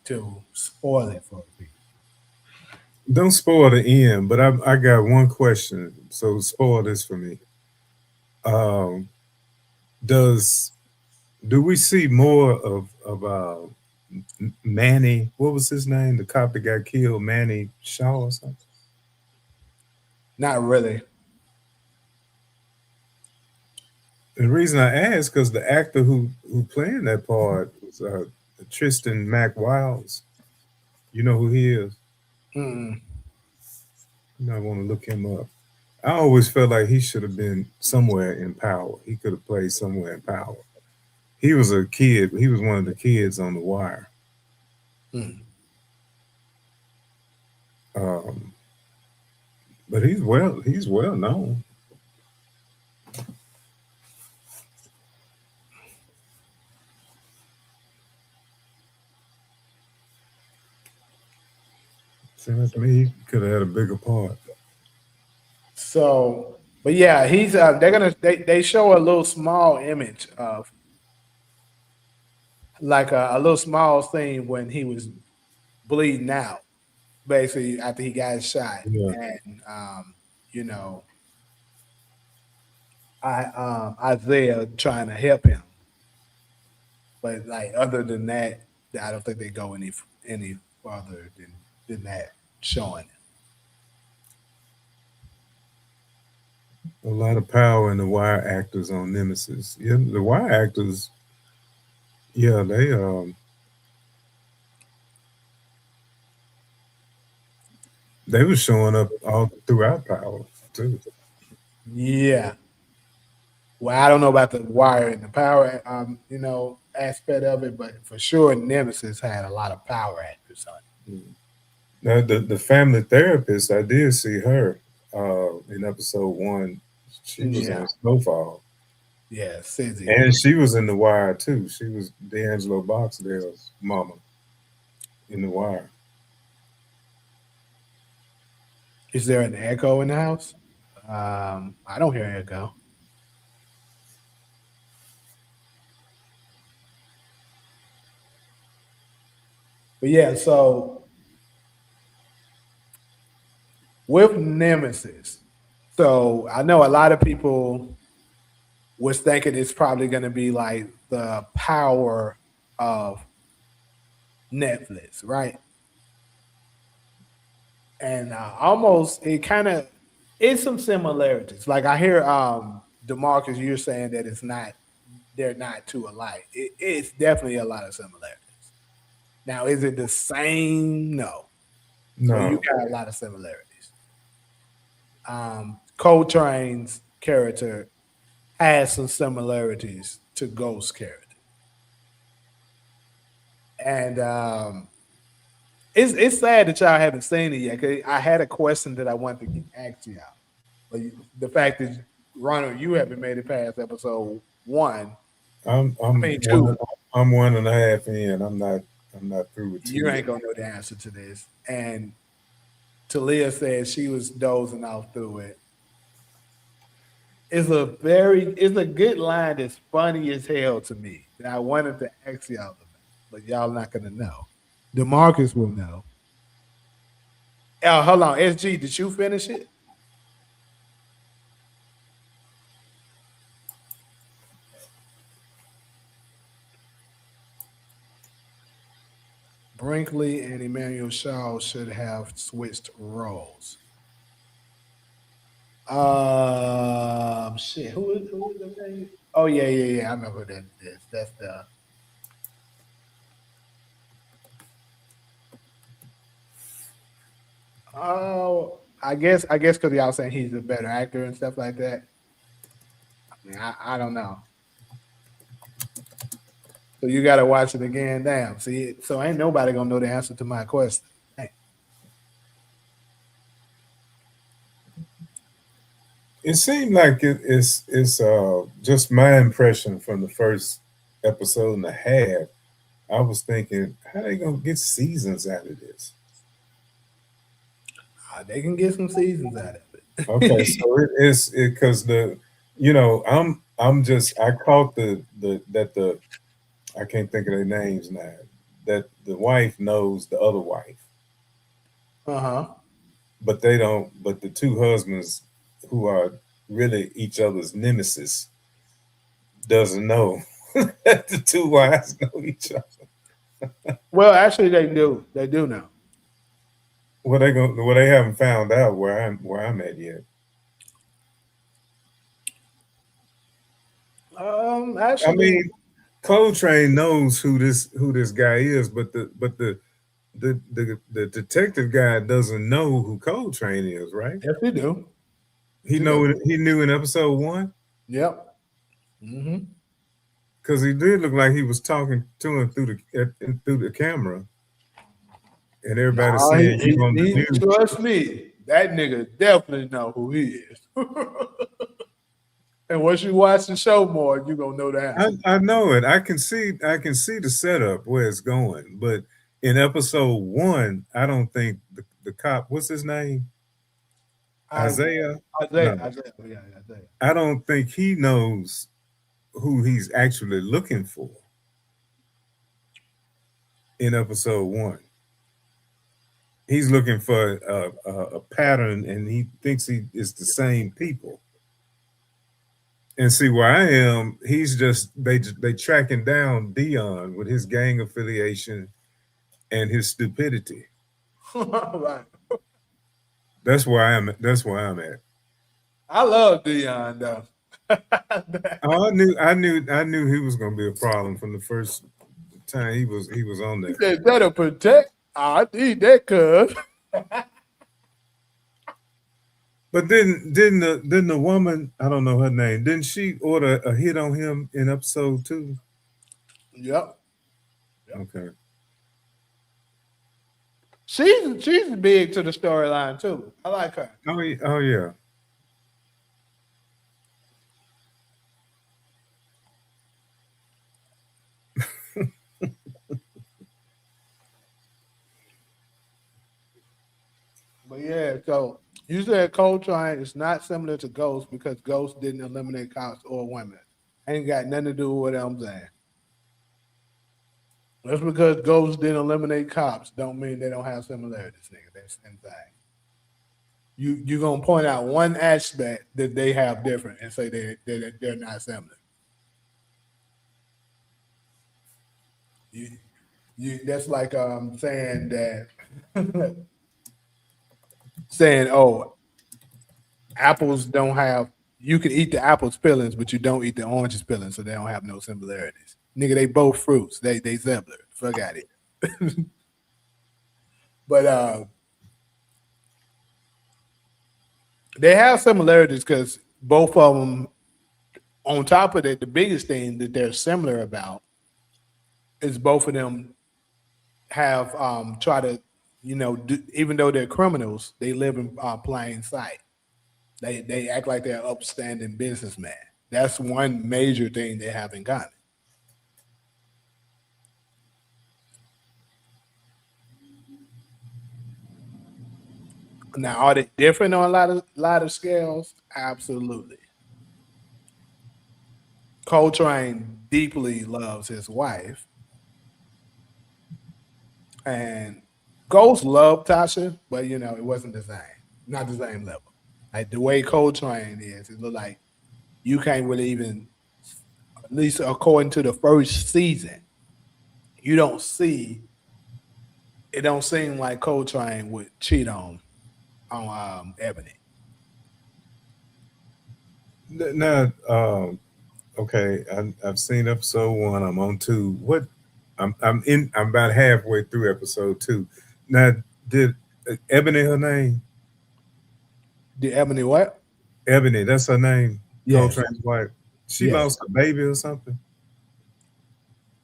to spoil it for people. Don't spoil the end, but I got one question. So spoil this for me. Um, does do we see more of Manny? What was his name? The cop that got killed, Manny Shaw or something. Not really. The reason I ask because the actor who playing that part was Tristan Mac Wiles. You know who he is? Mm-mm. You might want to look him up. I always felt like he should have been somewhere in Power. He could have played somewhere in Power. He was a kid. He was one of the kids on The Wire. Mm. Um, but he's well known. Seems to me he could have had a bigger part. So, but yeah, he's they show a little small image of like a little small scene when he was bleeding out, basically after he got shot, Yeah. and you know, Isaiah trying to help him, but like other than that, I don't think they go any further than that showing. A lot of power in the Wire actors on Nemesis. Yeah, the Wire actors. Yeah, they were showing up all throughout Power too. Yeah. Well, I don't know about the wire and the power, aspect of it, but for sure, Nemesis had a lot of power actors on Now the family therapist, I did see her in episode one. She it. was Yeah, on Snowfall, yeah, Sizzy. and she was in The Wire too. She was D'Angelo Boxdale's mama in The Wire. Is there an echo in the house? I don't hear echo. But yeah, so with Nemesis, so I know a lot of people was thinking it's probably going to be like the power of Netflix, right? And almost it kind of it's some similarities. Like I hear Demarcus, you're saying that they're not too alike. It's definitely a lot of similarities. Now, is it the same? No, but you No, got a lot of similarities. Coltrane's character has some similarities to Ghost's character. And it's sad that y'all haven't seen it yet. 'Cause I had a question that I wanted to ask y'all, but the fact is, Ronald, you haven't made it past episode one. I'm I I'm mean one two. I'm 1.5 in. I'm not through with two You yet. ain't gonna know the answer to this. And Talia said she was dozing off through it. It's a good line that's funny as hell to me that I wanted to ask y'all about, but y'all not gonna know. Demarcus will know. Oh, hold on, SG, did you finish it? Brinkley and Emmanuel Shaw should have switched roles. Shit, who is the name? Oh yeah. I remember that. That's the. Oh, I guess because y'all saying he's a better actor and stuff like that. I mean, I don't know. So you got to watch it again. Damn. See, so ain't nobody gonna know the answer to my question. Hey, It seemed like it's just my impression from the first episode and a half. I was thinking, how they gonna get seasons out of this? they can get some seasons out of Okay, it. so it's because I caught the I can't think of their names now. That the wife knows the other wife, Uh-huh. but they don't. But the two husbands who are really each other's nemesis doesn't know that the two wives know each other. Well, actually, they do. They do know. Well, they haven't found out where I'm at yet. I Actually, mean, Coltrane knows who this guy is, but the detective guy doesn't know who Coltrane is, right? yes, they do. Yes, He they do. know he knew in episode one Yep. Mm-hmm. because he did look like he was talking to him through the camera, and everybody Nah, saying you on the news. trust me, that nigga definitely know who he is. And once you watch the show more, you gonna know the I, answer. I know it. I can see the setup where it's going, but in episode one, I don't think the cop, what's his name, I, Isaiah. No, Isaiah, yeah, Isaiah. I don't think he knows who he's actually looking for in episode one. He's looking for a pattern, and he thinks he is the same people. And see where I am, he's just they tracking down Dion with his gang affiliation and his stupidity. Right. That's where I'm at. I love Dion though. Oh, I knew he was gonna be a problem from the first time he was on He there. said, "Better protect." I need that, cuz. But didn't the woman, I don't know her name, didn't she order a hit on him in episode two? Yep. Yep. Okay. She's big to the storyline too. I like her. Oh yeah. But yeah, so you said Coltrane is not similar to Ghost because Ghost didn't eliminate cops or women. Ain't got nothing to do with what I'm saying. Just because Ghost didn't eliminate cops don't mean they don't have similarities, nigga. That's the same thing. You gonna point out one aspect that they have different and say they're not similar. You that's like saying that saying, oh, apples don't have you can eat the apple's peelings, but you don't eat the orange's peelings, so they don't have no similarities. Nigga, they both fruits. They similar. Fuck out it. But they have similarities because both of them. On top of that, the biggest thing that they're similar about is both of them have try to, even though they're criminals, they live in plain sight. They act like they're upstanding businessmen. That's one major thing they have in common. Now, are they different on a lot of scales? Absolutely. Coltrane deeply loves his wife, and Ghost loved Tasha, but it wasn't the same, not the same level. Like the way Coltrane is, it looked like you can't really even, at least according to the first season, you don't see. It don't seem like Coltrane would cheat on Ebony. Now, okay, I've seen episode one. I'm on two. What? I'm about halfway through episode two. Now, did Ebony her name? Did Ebony what? Ebony, that's her name. Yes, Coltrane's wife. She yes, lost a baby or something.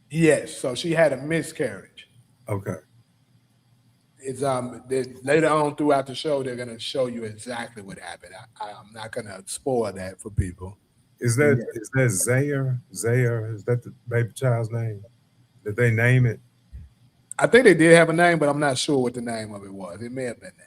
yes. So she had a miscarriage. Okay. It's later on throughout the show they're gonna show you exactly what happened. I'm not gonna spoil that for people. Is But that yeah, is that Zaire? Zaire, is that the baby child's name? Did they name it? I think they did have a name, but I'm not sure what the name of it was. It may have been that.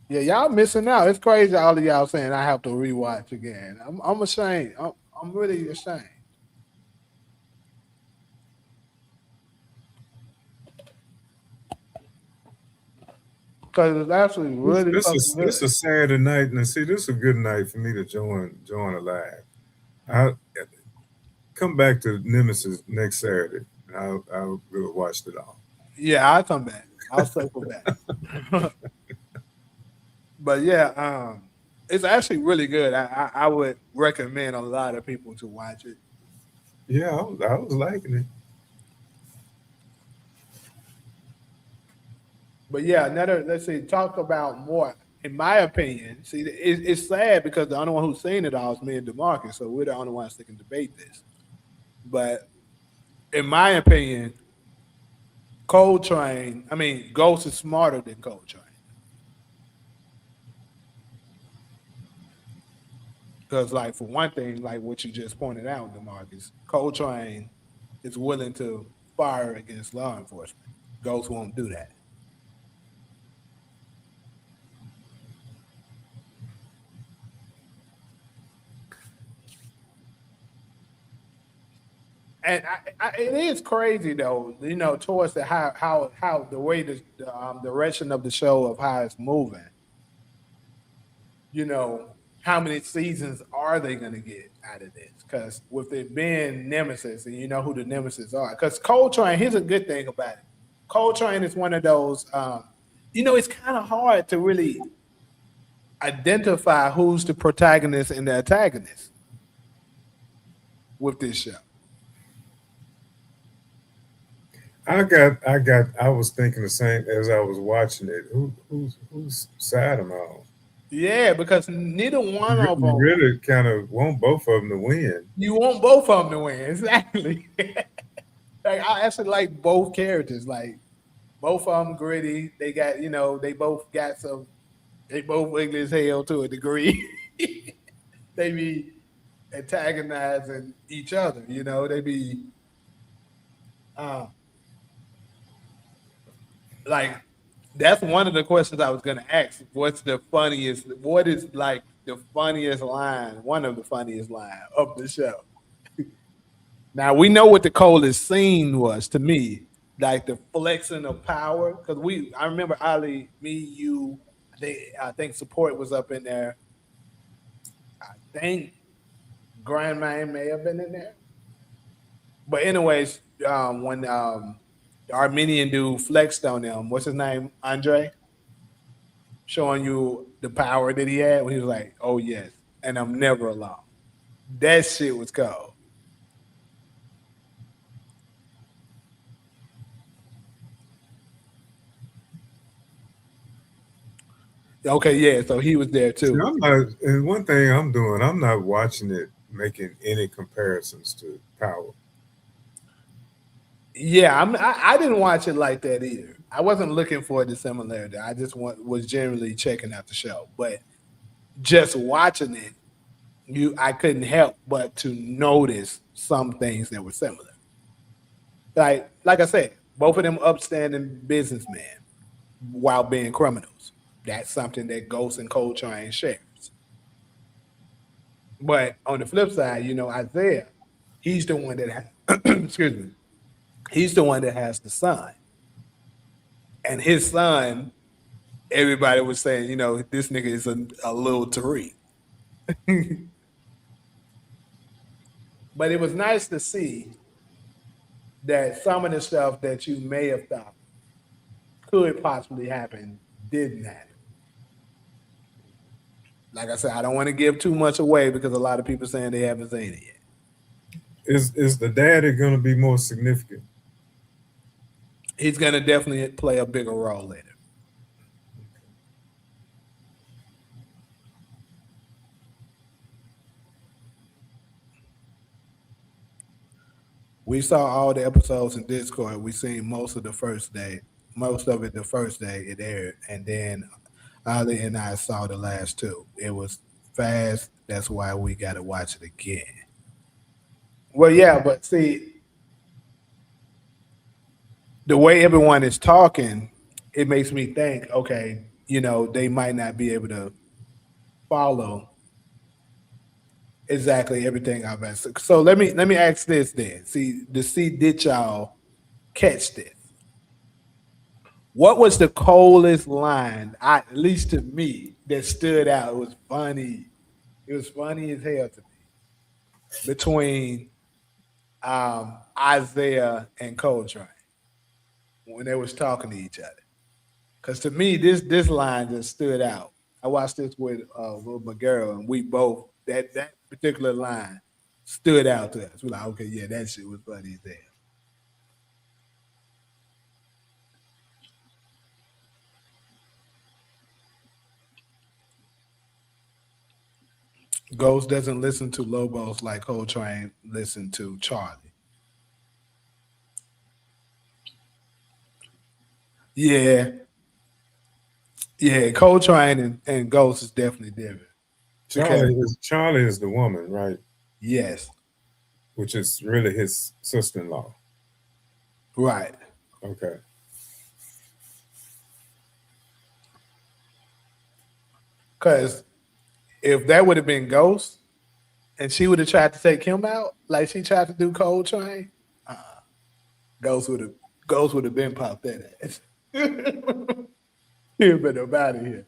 Yeah, y'all missing out. It's crazy. All of y'all saying I have to rewatch again. I'm ashamed. I'm really ashamed because it's actually This really this fucking is good. this a Saturday night, and see, this is a good night for me to join a live. I come back to Nemesis next Saturday. I'll really watch it all. Yeah, I'll come back. I'll circle back. But yeah, it's actually really good. I would recommend a lot of people to watch it. Yeah, I was liking it. But yeah, another let's see, talk about more. In my opinion, see, it's sad because the only one who's seen it all is me and Demarcus, so we're the only ones that can debate this. But in my opinion, Ghost is smarter than Coltrane because, like, for one thing, like what you just pointed out, Demarcus, Coltrane is willing to fire against law enforcement. Ghost won't do that. And it is crazy though, towards the how the way the direction of the show of how it's moving. You know, how many seasons are they going to get out of this? Because with it being Nemesis, and you know who the Nemesis are, because Coltrane, here's a good thing about it. Coltrane is one of those. It's kind of hard to really identify who's the protagonist and the antagonist with this show. I was thinking the same as I was watching it. Whose side am I on? Yeah, because neither one of You them. really kind of want both of them to win. You want both of them to win, exactly. Like I actually like both characters. Like both of them gritty. They got they both got some. They both ugly as hell to a degree. They be antagonizing each other. They be uh, like that's one of the questions I was gonna ask. What's the funniest? What is like the funniest line? One of the funniest line of the show. Now we know what the coldest scene was to me, like the flexing of power. Because I remember Ali, me, you, I think support was up in there. I think Grandman may have been in there. But anyways, when the Armenian dude flexed on them, what's his name? Andre, showing you the power that he had when he was like, "Oh yes, and I'm never alone." That shit was cold. Okay, yeah, so he was there See, too. I'm not, and one thing I'm doing, I'm not watching it making any comparisons to Power. Yeah, I didn't watch it like that either. I wasn't looking for the similarity. I just was generally checking out the show. But just watching it, I couldn't help but to notice some things that were similar. Like I said, both of them upstanding businessmen while being criminals. That's something that Ghost and Coltrane shares. But on the flip side, Isaiah, he's the one that excuse me, he's the one that has the son. And his son, everybody was saying, this nigga is a little Tariq. But it was nice to see that some of the stuff that you may have thought could possibly happen didn't happen. Like I said, I don't want to give too much away because a lot of people saying they haven't seen it yet. Is the daddy going to be more significant? He's going to definitely play a bigger role later. We saw all the episodes in Discord. We seen most of it the first day it aired, and then Ali and I saw the last two. It was fast. That's why we got to watch it again. Well, yeah, but see, the way everyone is talking, it makes me think, okay, they might not be able to follow exactly everything I've asked. So let me ask this then. Did y'all catch this? What was the coldest line, at least to me, that stood out? It was funny. It was funny as hell to me between Isaiah and Coltrane when they was talking to each other. Because to me, this line just stood out. I watched this with my girl, and we both that particular line stood out to us. We're like, okay, yeah, that shit was funny as hell. Ghost doesn't listen to Lobos like Coltrane listened to Charlie. Yeah, yeah, Coltrane and Ghost is definitely different. Because Charlie is the woman, right? yes, Which is really his sister-in-law. right. Okay. Because if that would have been Ghost and she would have tried to take him out like she tried to do Coltrane, uh, Ghost would have been popped that ass. He'd been about it here.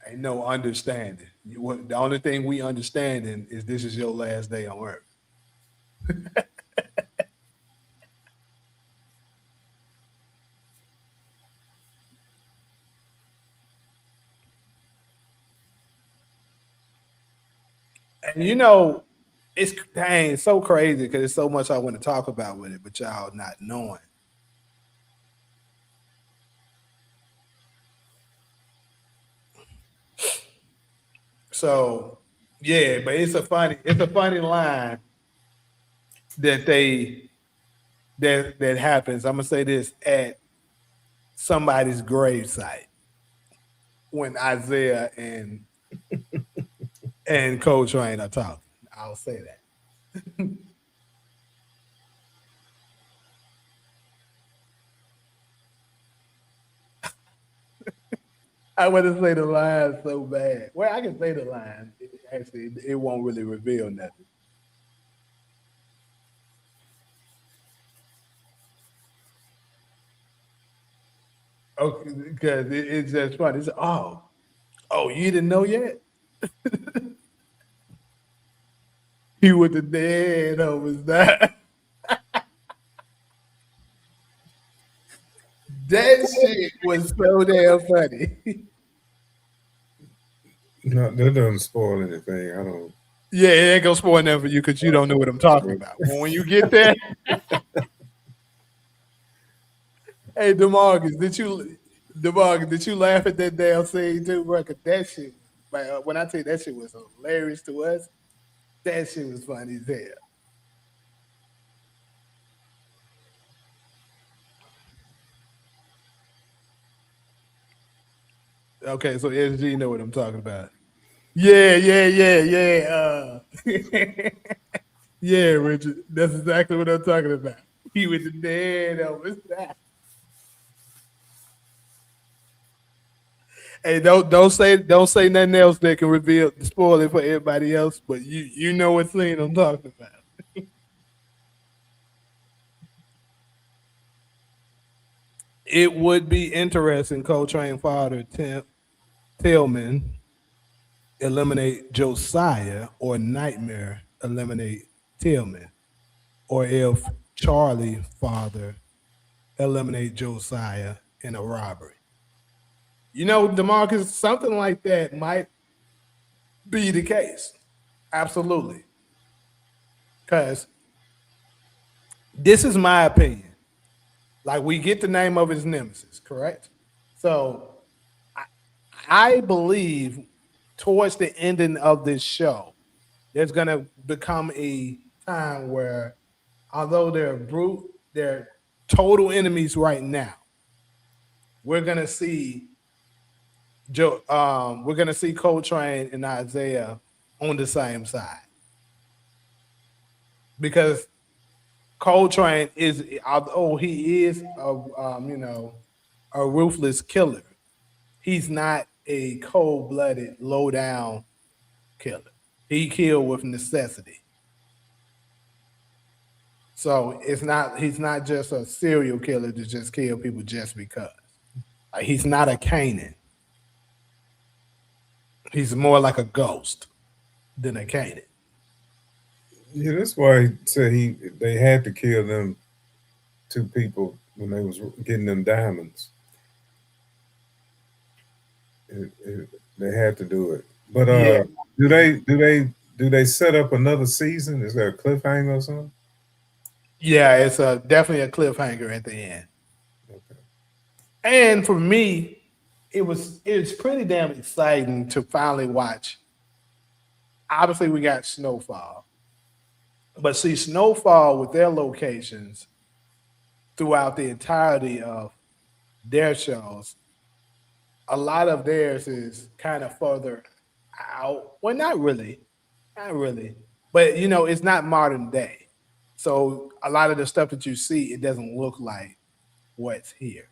Ain't no understanding. The only thing we understanding is this is your last day on earth. And it's dang, it's so crazy because there's so much I want to talk about with it, but y'all not knowing. So yeah, but it's a funny line that that happens. I'm gonna say this at somebody's gravesite when Isaiah and Coltrane are talking. I'll say that. I want to say the line so bad. Well, I can say the line. Actually, it won't really reveal nothing. Okay, because it's just funny. It's oh, you didn't know yet? He was the dead was that. That shit was so damn funny. No, that doesn't spoil anything. I don't. Yeah, it ain't gonna spoil nothing for you because you don't know what I'm talking about. But when you get there, hey, Demarcus, did you laugh at that damn scene too, bro? 'Cause that shit. But when I tell you that shit was hilarious to us, that shit was funny as hell. Okay, so SG know what I'm talking about. Yeah, yeah, yeah, yeah. Yeah, Richard. That's exactly what I'm talking about. He was the dead over that. Hey, don't say nothing else that can reveal spoil it for everybody else, but you know what scene I'm talking about. It would be interesting, Coltrane father Tim Tillman eliminate Josiah or Nightmare eliminate Tillman, or if Charlie father eliminate Josiah in a robbery. DeMarcus, something like that might be the case. Absolutely. Because this is my opinion. Like, we get the name of his nemesis, correct? So I, I believe towards the ending of this show, there's going to become a time where, although they're total enemies right now, we're going to see we're going to see Coltrane and Isaiah on the same side, because Coltrane is, although he is a ruthless killer, he's not a cold blooded, low down killer. He killed with necessity. So he's not just a serial killer to just kill people just because. Like, he's not a Kanan. He's more like a ghost than a Kanan. Yeah, that's why he said they had to kill them two people when they was getting them diamonds. They had to do it. But Yeah, do they set up another season? Is there a cliffhanger or something? yeah, it's definitely a cliffhanger at the end. Okay. And for me, it's pretty damn exciting to finally watch. Obviously, we got Snowfall, but see, Snowfall with their locations throughout the entirety of their shows, a lot of theirs is kind of further out. Well, not really, but it's not modern day. So a lot of the stuff that you see, it doesn't look like what's here.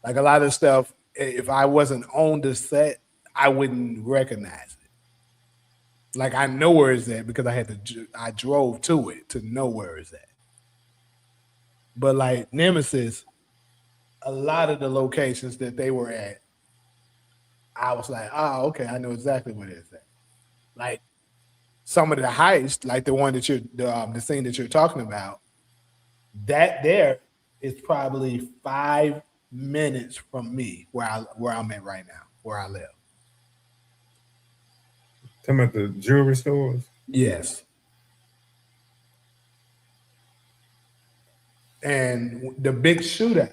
Like, a lot of stuff, if I wasn't on the set, I wouldn't recognize it. Like, I know where it's at because I drove to it to know where it's at. But like Nemesis, a lot of the locations that they were at, I was like, oh, okay, I know exactly where it's at. Like, some of the heists, like the one that the scene that you're talking about, that there is probably 5 minutes from me where I'm at right now, where I live. Talking about the jewelry stores. Yes. And the big shootout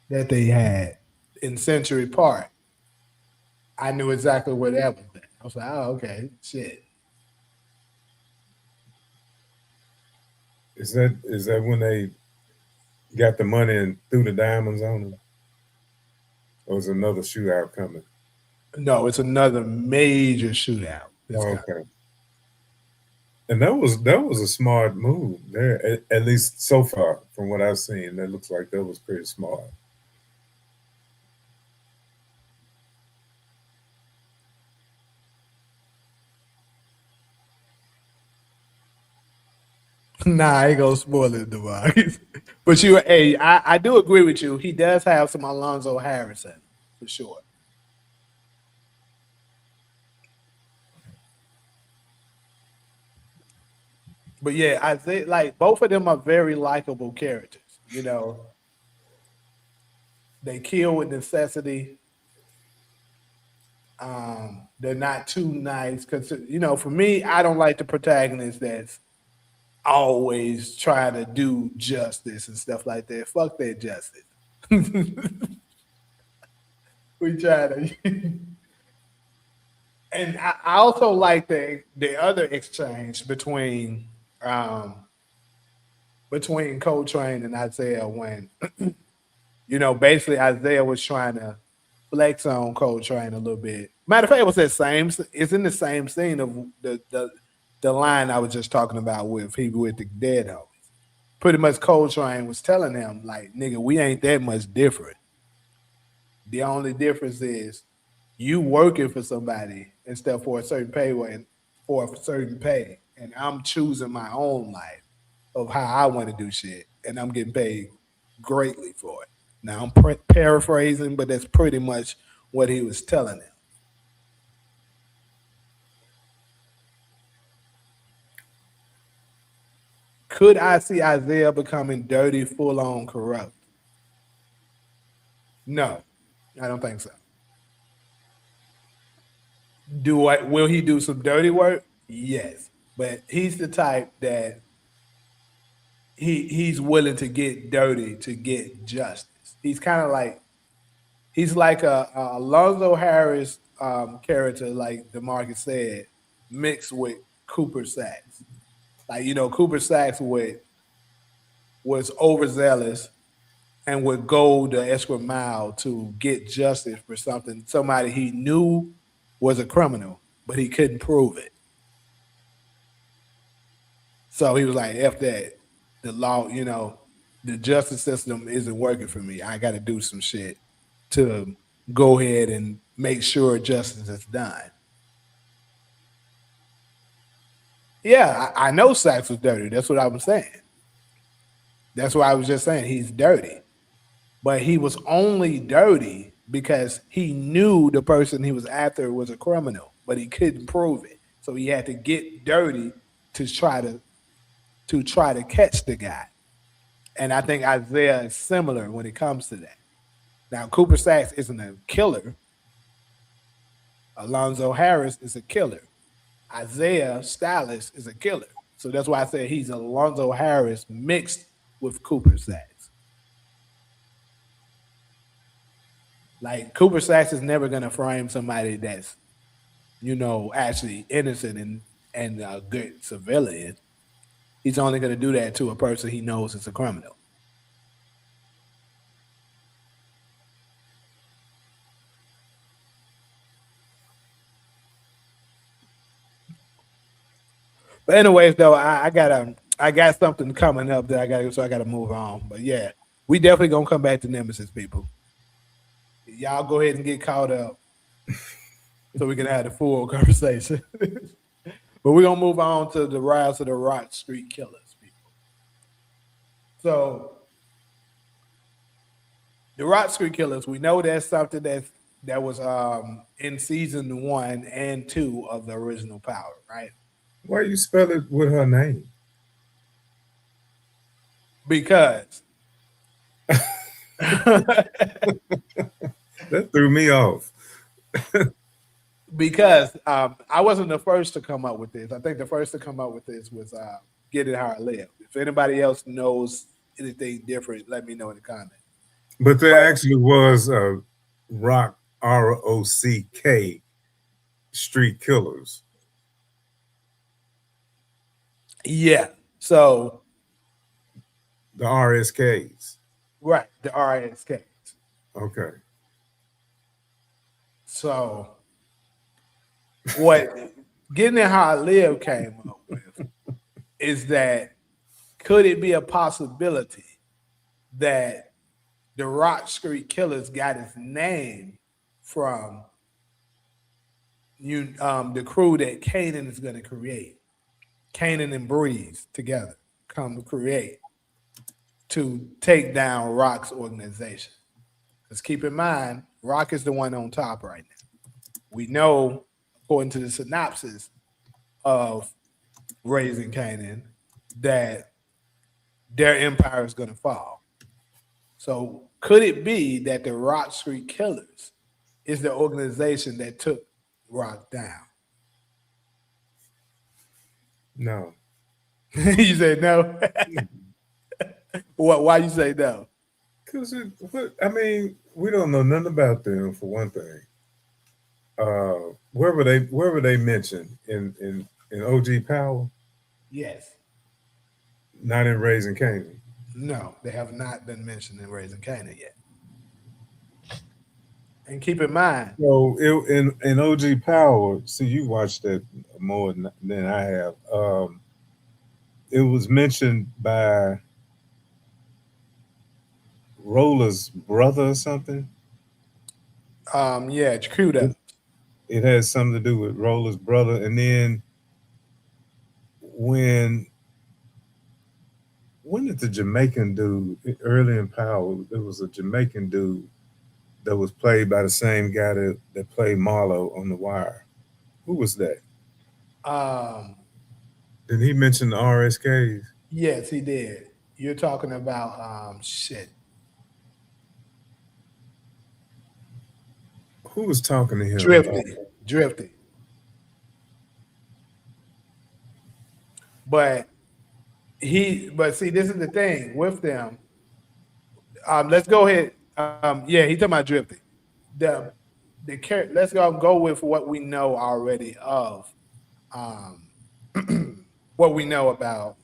that they had in Century Park, I knew exactly where that was at. I was like, oh, okay, shit. Is that when they got the money and threw the diamonds on them, or is another shootout coming? No, it's another major shootout. It's Oh, coming. okay. And that was a smart move there, at least so far from what I've seen. That looks like that was pretty smart. Nah, I ain't gonna spoil it, Demarcus. But hey, I do agree with you. He does have some Alonzo Harrison for sure. But yeah, I think like both of them are very likable characters. They kill with necessity. They're not too nice because for me, I don't like the protagonist that's always trying to do justice and stuff like that. Fuck that justice. We try to And I also like the other exchange between Coltrane and Isaiah when basically Isaiah was trying to flex on Coltrane a little bit. Matter of fact, it was that same. It's in the same scene of the line I was just talking about with people with the dead homies. Pretty much, Coltrane was telling him like, "Nigga, we ain't that much different. The only difference is you working for somebody instead for a certain for a certain pay, and I'm choosing my own life of how I want to do shit, and I'm getting paid greatly for it." Now I'm paraphrasing, but that's pretty much what he was telling them. Could I see Isaiah becoming dirty, full on corrupt? No, I don't think so. Will he do some dirty work? Yes. But he's the type that he's willing to get dirty to get justice. He's like a Alonzo Harris character, like DeMarcus said, mixed with Cooper Sacks. Like Cooper Sacks was overzealous and would go the extra mile to get justice for somebody he knew was a criminal, but he couldn't prove it. So he was like, "F that, the law, the justice system isn't working for me. I got to do some shit to go ahead and make sure justice is done." Yeah, I know Sachs was dirty. That's what I was saying. That's what I was just saying. He's dirty. But he was only dirty because he knew the person he was after was a criminal, but he couldn't prove it. So he had to get dirty to try to catch the guy. And I think Isaiah is similar when it comes to that. Now, Cooper Sacks isn't a killer. Alonzo Harris is a killer. Isaiah Stylus is a killer. So that's why I said he's Alonzo Harris mixed with Cooper Sacks. Like Cooper Sacks is never gonna frame somebody that's, actually innocent and a good civilian. He's only gonna do that to a person he knows is a criminal. But anyways, though, I got something coming up that I gotta move on. But yeah, we definitely gonna come back to Nemesis, people. Y'all go ahead and get caught up so we can have the full conversation. But we're gonna move on to the rise of the Rock Street Killers, people. So the Rock Street Killers, we know that's something that was in season 1 and 2 of the original Power, right? Why you spell it with her name? Because That threw me off. because I wasn't the first to come up with this. I think the first to come up with this was Get It How I Live. If anybody else knows anything different, let me know in the comments. But there actually was a Rock ROCK Street Killers. Yeah. So The RSKs. right, the RSKs. Okay. So what Getting It How I Live came up with is that could it be a possibility that the Rock Street Killers got its name from the crew that Kanan is going to create? Kanan and Breeze together come to create to take down Rock's organization. Because keep in mind, Rock is the one on top right now. We know, according to the synopsis of Raising Kanan, that their empire is going to fall. So could it be that the Rock Street Killers is the organization that took Rock down? No. You said no? Why you say no? Because we don't know nothing about them, for one thing. where were they mentioned in OG Power? Yes. Not in Raising Canaan. No, they have not been mentioned in Raising Canaan yet. And keep in mind, So in OG Power, see you watched that more than I have. It was mentioned by Roller's brother or something. yeah, It, Cuda. it has something to do with Roller's brother. And then when when did the Jamaican dude early in Power? There was a Jamaican dude that was played by the same guy that played Marlo on The Wire. Who was that? Um, Did he mention the RSKs? yes, he did. You're talking about shit. Who was talking to him? Drifty. Drifty. But but see, this is the thing with them. Let's go ahead. Yeah, he talking about Drifty. The let's go with what we know already of um what we know about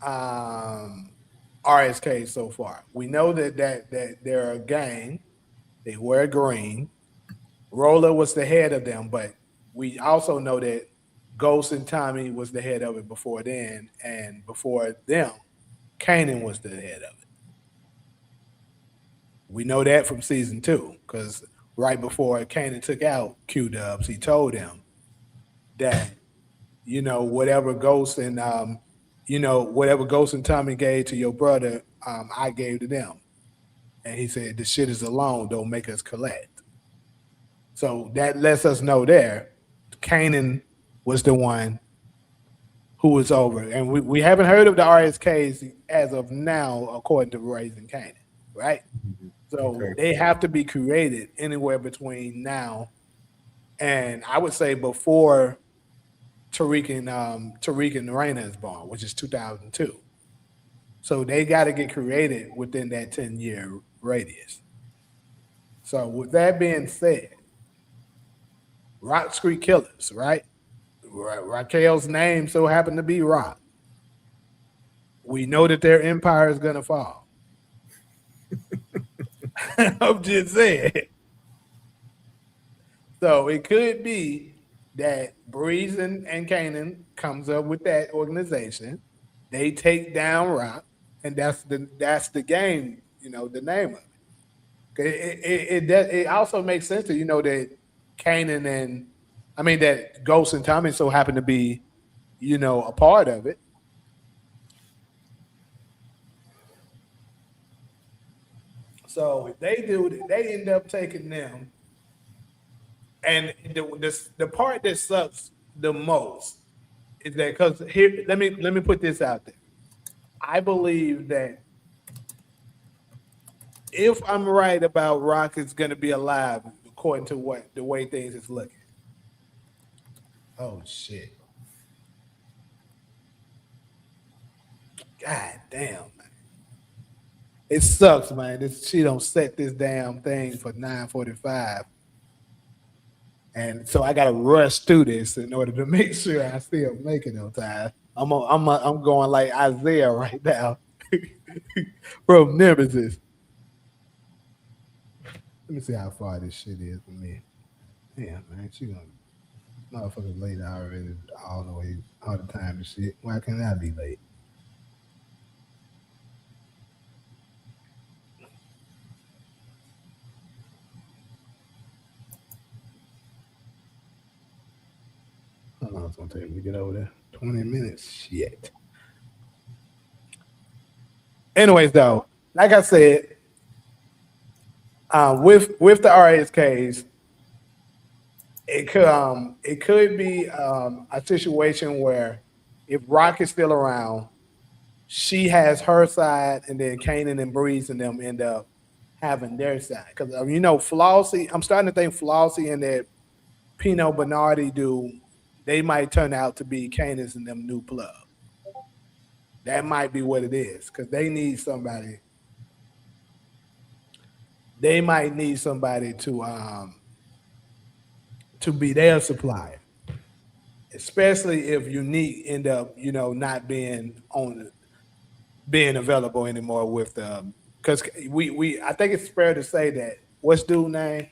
um RSK so far. We know that they're a gang. They wear green. Roller was the head of them, but we also know that Ghost and Tommy was the head of it before then, and before them, Kanan was the head of it. We know that from season 2, because right before Kanan took out Q Dubs, he told him that whatever Ghost and whatever Ghost and Tommy gave to your brother, I gave to them, and he said the shit is alone, don't make us collect. So that lets us know there, Kanan was the one who was over. And we haven't heard of the RSKs as of now, according to Raising Kanan, right? So Okay. they have to be created anywhere between now and I would say before Tariq and Raina is born, which is 2002. So they got to get created within that 10-year radius. So with that being said, Rock Street Killers, right? Raquel's name so happened to be Rock. We know that their empire is gonna fall. I'm just saying. So it could be that Breeze and Kanan comes up with that organization. They take down Rock, and that's the game. The name of it. It also makes sense that that Kanan and I mean that Ghost and Tommy so happen to be a part of it. So if they do, they end up taking them. And the part that sucks the most is that because here, let me put this out there. I believe that if I'm right about Rock is going to be alive, according to what the way things is looking. Oh shit! God damn, man. It sucks, man. She don't set this damn thing for 9:45, and so I gotta rush through this in order to make sure I still make it on time. I'm going like Isaiah right now from Nemesis. Let me see how far this shit is for me. Yeah, man, she gonna motherfuckers late already all the way all the time and shit. Why can't I be late? How long it's gonna take me to get over there? 20 minutes. Shit. Anyways, though, like I said, with the RSKs, it could be a situation where if Rock is still around, she has her side, and then Kanan and Breeze and them end up having their side. Because Flossie, I'm starting to think Flossie and that Pino Bernardi do, they might turn out to be Kanan's and them new plug. That might be what it is, because they need somebody they might need somebody to be their supplier, especially if Unique end up, not being available anymore with because we I think it's fair to say that what's dude name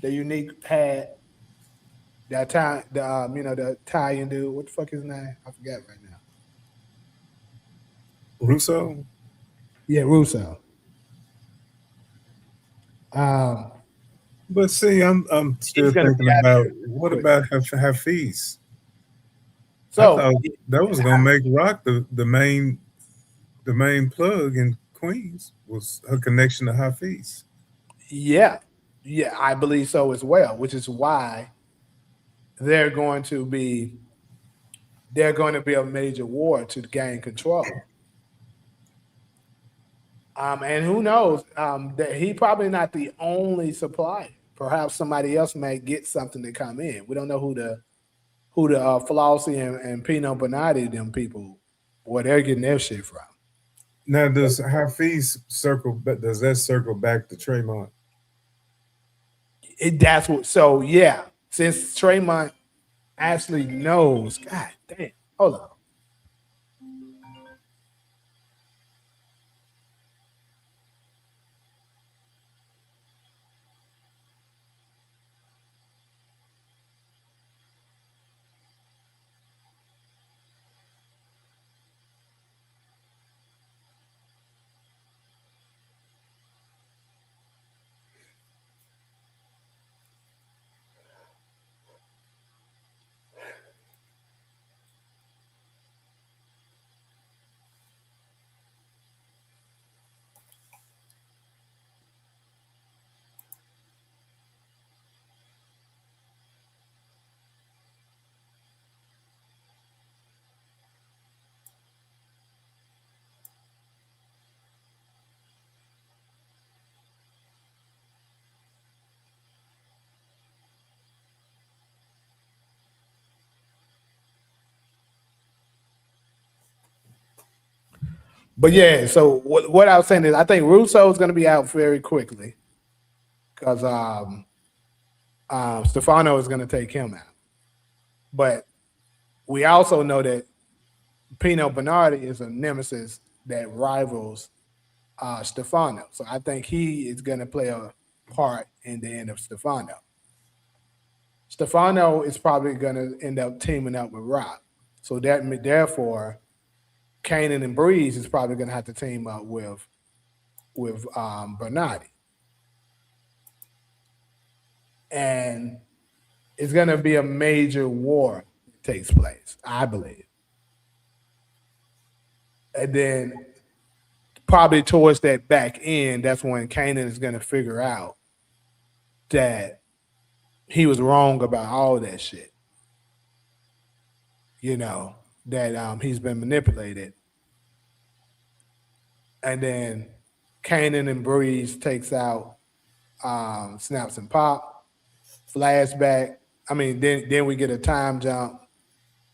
the Unique had that time the Italian dude, what the fuck his name? I forgot right now. Russo. Yeah, Russo. Um, But see, I'm still he's gonna thinking be out of about there what quick. about Hafiz? I So thought that was gonna make Rock the main plug in Queens was her connection to Hafiz. yeah, yeah, I believe so as well, which is why they're going to be they're going to be a major war to gain control. And who knows? That he probably not the only supplier. Perhaps somebody else may get something to come in. We don't know who the Flossie and Pino Bernardi them people where they're getting their shit from. Now, does Hafiz circle? But does that circle back to Tremont? That's what. So yeah, since Tremont actually knows, God damn, hold on. But yeah, so what I was saying is I think Russo is going to be out very quickly because Stefano is going to take him out. But we also know that Pino Bernardi is a nemesis that rivals Stefano. So I think he is going to play a part in the end of Stefano. Stefano is probably going to end up teaming up with Rock. So therefore, Kanan and Breeze is probably going to have to team up with Bernardi, and it's going to be a major war that takes place, I believe. And then probably towards that back end, that's when Kanan is going to figure out that he was wrong about all that shit. You know that he's been manipulated, and then Kanan and Breeze takes out Snaps and Pop. Flashback. I mean, then we get a time jump.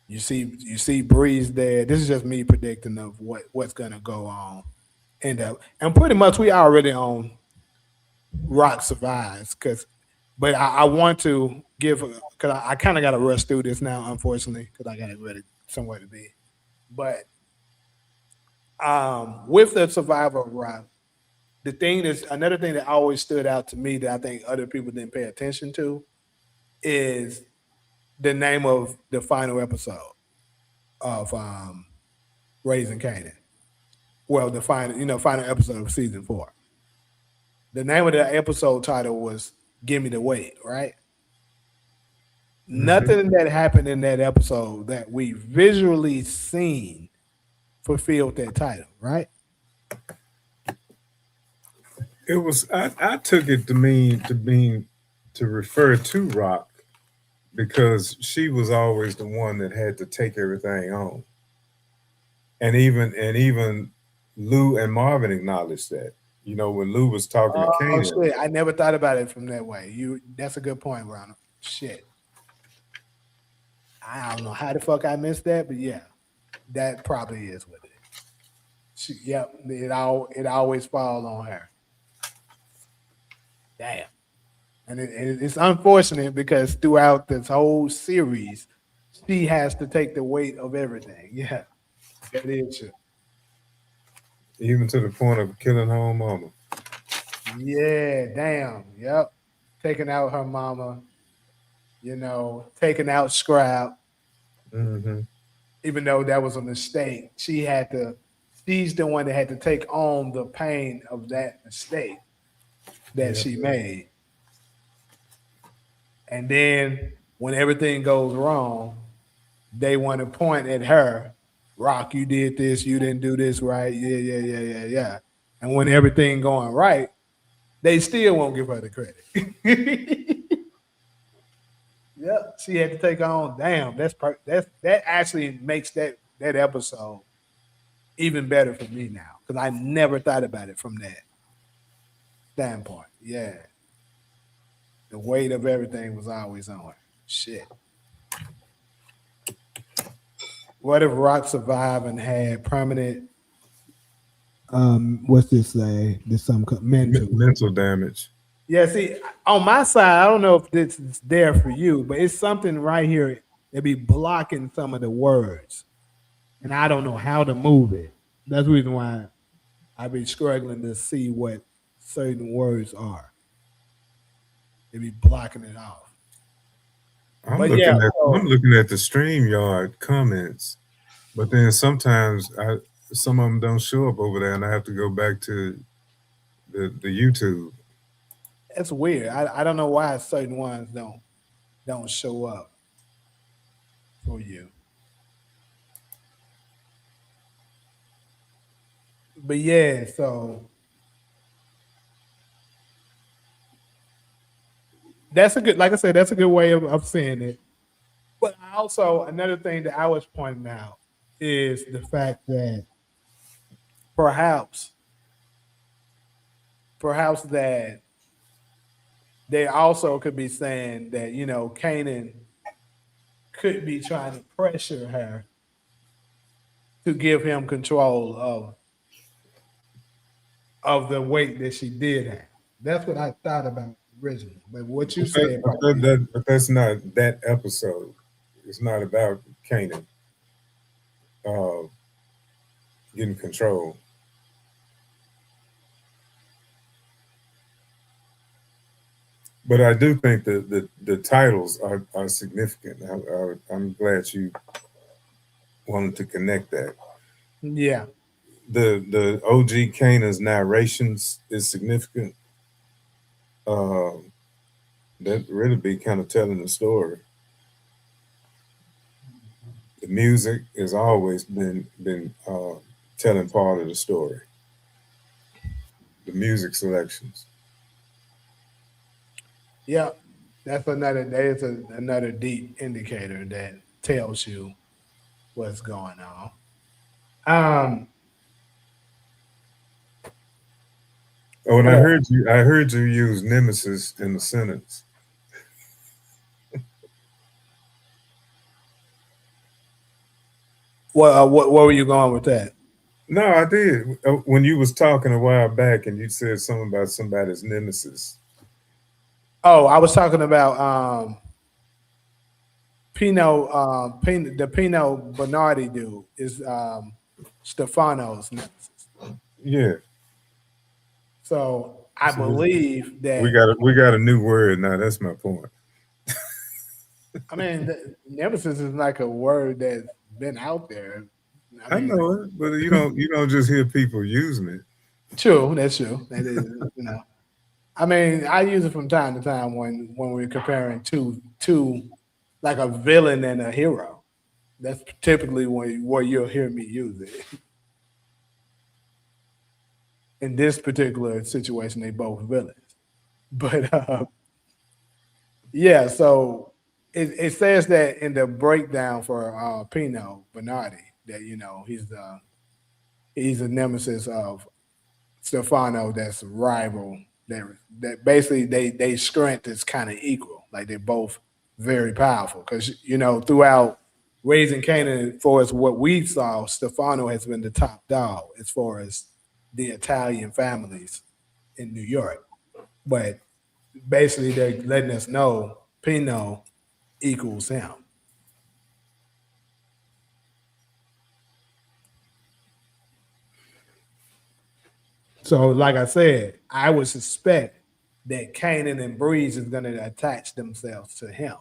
You see Breeze there. This is just me predicting of what's gonna go on. And pretty much we already on Rock survives but I want to give because I kind of got to rush through this now, unfortunately, because I got to ready somewhere to be. But with the survivor of Rock, the thing is another thing that always stood out to me that I think other people didn't pay attention to is the name of the final episode of Raising Canaan. Well, the final episode of season 4. The name of the episode title was "Give Me the Weight." Right? Mm-hmm. Nothing that happened in that episode that we visually seen fulfilled that title. Right? It was. I took it to refer to Rock because she was always the one that had to take everything on, and even Lou and Marvin acknowledged that. You know, when Lou was talking to Oh Kanan, shit! I never thought about it from that way. That's a good point, Ronald. Shit. I don't know how the fuck I missed that, but yeah, that probably is what it is. Yep, it always falls on her. Damn. And it's unfortunate because throughout this whole series, she has to take the weight of everything. Yeah, that is true. Even to the point of killing her own mama. Yeah, damn. Yep. Taking out her mama, taking out Scrap, Hmm. even though that was a mistake. She's the one that had to take on the pain of that mistake that Yeah. she made. And then when everything goes wrong, they want to point at her. Rock, you did this, you didn't do this right. Yeah, yeah, yeah, yeah, yeah. And when everything going right, they still won't give her the credit. Yep, she had to take on. Damn, that actually makes that episode even better for me now because I never thought about it from that standpoint. Yeah, the weight of everything was always on her. Shit. What if Rock survived and had permanent what's this say? There's some mental. Mental damage. Yeah, see, on my side, I don't know if this is there for you, but it's something right here that be blocking some of the words. And I don't know how to move it. That's the reason why I be struggling to see what certain words are. They be blocking it off. I'm But yeah, looking at so I'm looking at the StreamYard comments, but then sometimes some of them don't show up over there, and I have to go back to the YouTube. that's weird. I don't know why certain ones don't show up for you. But yeah, so that's a good, like I said, that's a good way of saying it. But also another thing that I was pointing out is the fact that perhaps, perhaps that they also could be saying that Kanan could be trying to pressure her to give him control of the weight that she did have. That's what I thought about originally. But what you said probably But that's not that episode. It's not about Kanan uh, getting control. But I do think that the titles are significant. I'm glad you wanted to connect that. yeah. The OG Kanan's narrations is significant. Um, that really be kind of telling the story. The music has always been telling part of the story. The music selections. Yeah. Another deep indicator that tells you what's going on. Um Oh, and what else? I heard you use Nemesis in the sentence. What were you going with that? No, I did. When you was talking a while back, and you said something about somebody's nemesis. Oh, I was talking about the Pino Bernardi dude is Stefano's nemesis. Yeah, So I so believe we that. got a new word now. That's my point. I mean, nemesis is like a word that's been out there. I I mean, know it, but you don't just hear people using it. true. That's true. That is, I mean, I use it from time to time when we're comparing two like a villain and a hero. That's typically where you'll hear me use it. In this particular situation, they both villains. But yeah, so it says that in the breakdown for Pino Bernardi that he's a nemesis of Stefano that's a rival that basically they strength is kind of equal. Like they're both very powerful because throughout raising Canaan, as far as what we saw, Stefano has been the top dog as far as the Italian families in New York. But basically they're letting us know Pino equals him. So, like I said, I would suspect that Kanan and Breeze is going to attach themselves to him.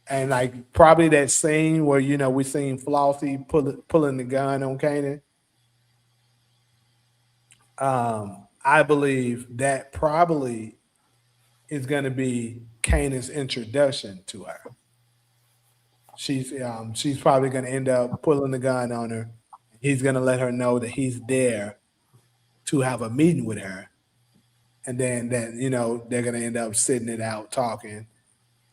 And like probably that scene where we seen Flossie pulling the gun on Kanan. I believe that probably is going to be Kanan's introduction to her. She's probably going to end up pulling the gun on her. He's going to let her know that he's there to have a meeting with her, and then that they're going to end up sitting it out talking.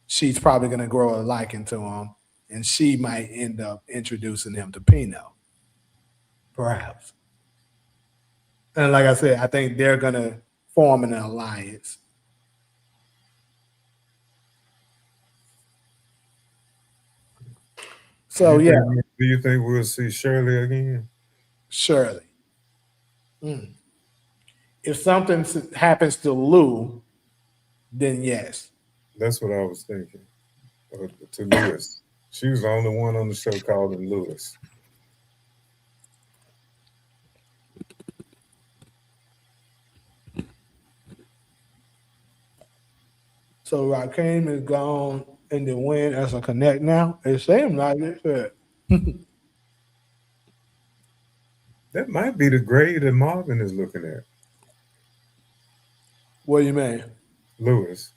She's probably going to grow a liking to him, and she might end up introducing him to Pino, perhaps. And like I said, I think they're going to form an alliance. So yeah, Do you think we'll see Shirley again? Shirley. If something happens to Lou, then yes. That's what I was thinking. To Lewis. She was the only one on the show called him Lewis. So Rakim is gone in the win as a connect now. It seems like it. That might be the grade that Marvin is looking at. What do you mean? Lewis.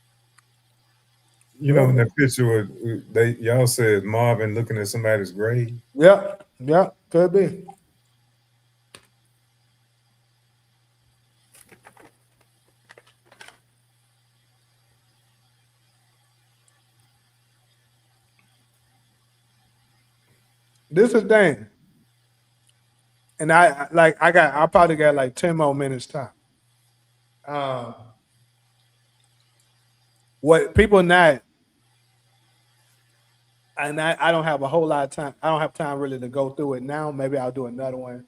You know, in that picture, y'all said Marvin looking at somebody's grade. Yep, could be. This is the thing, and I probably got like 10 more minutes time. What people not, and I don't have a whole lot of time. I don't have time really to go through it now. Maybe I'll do another one,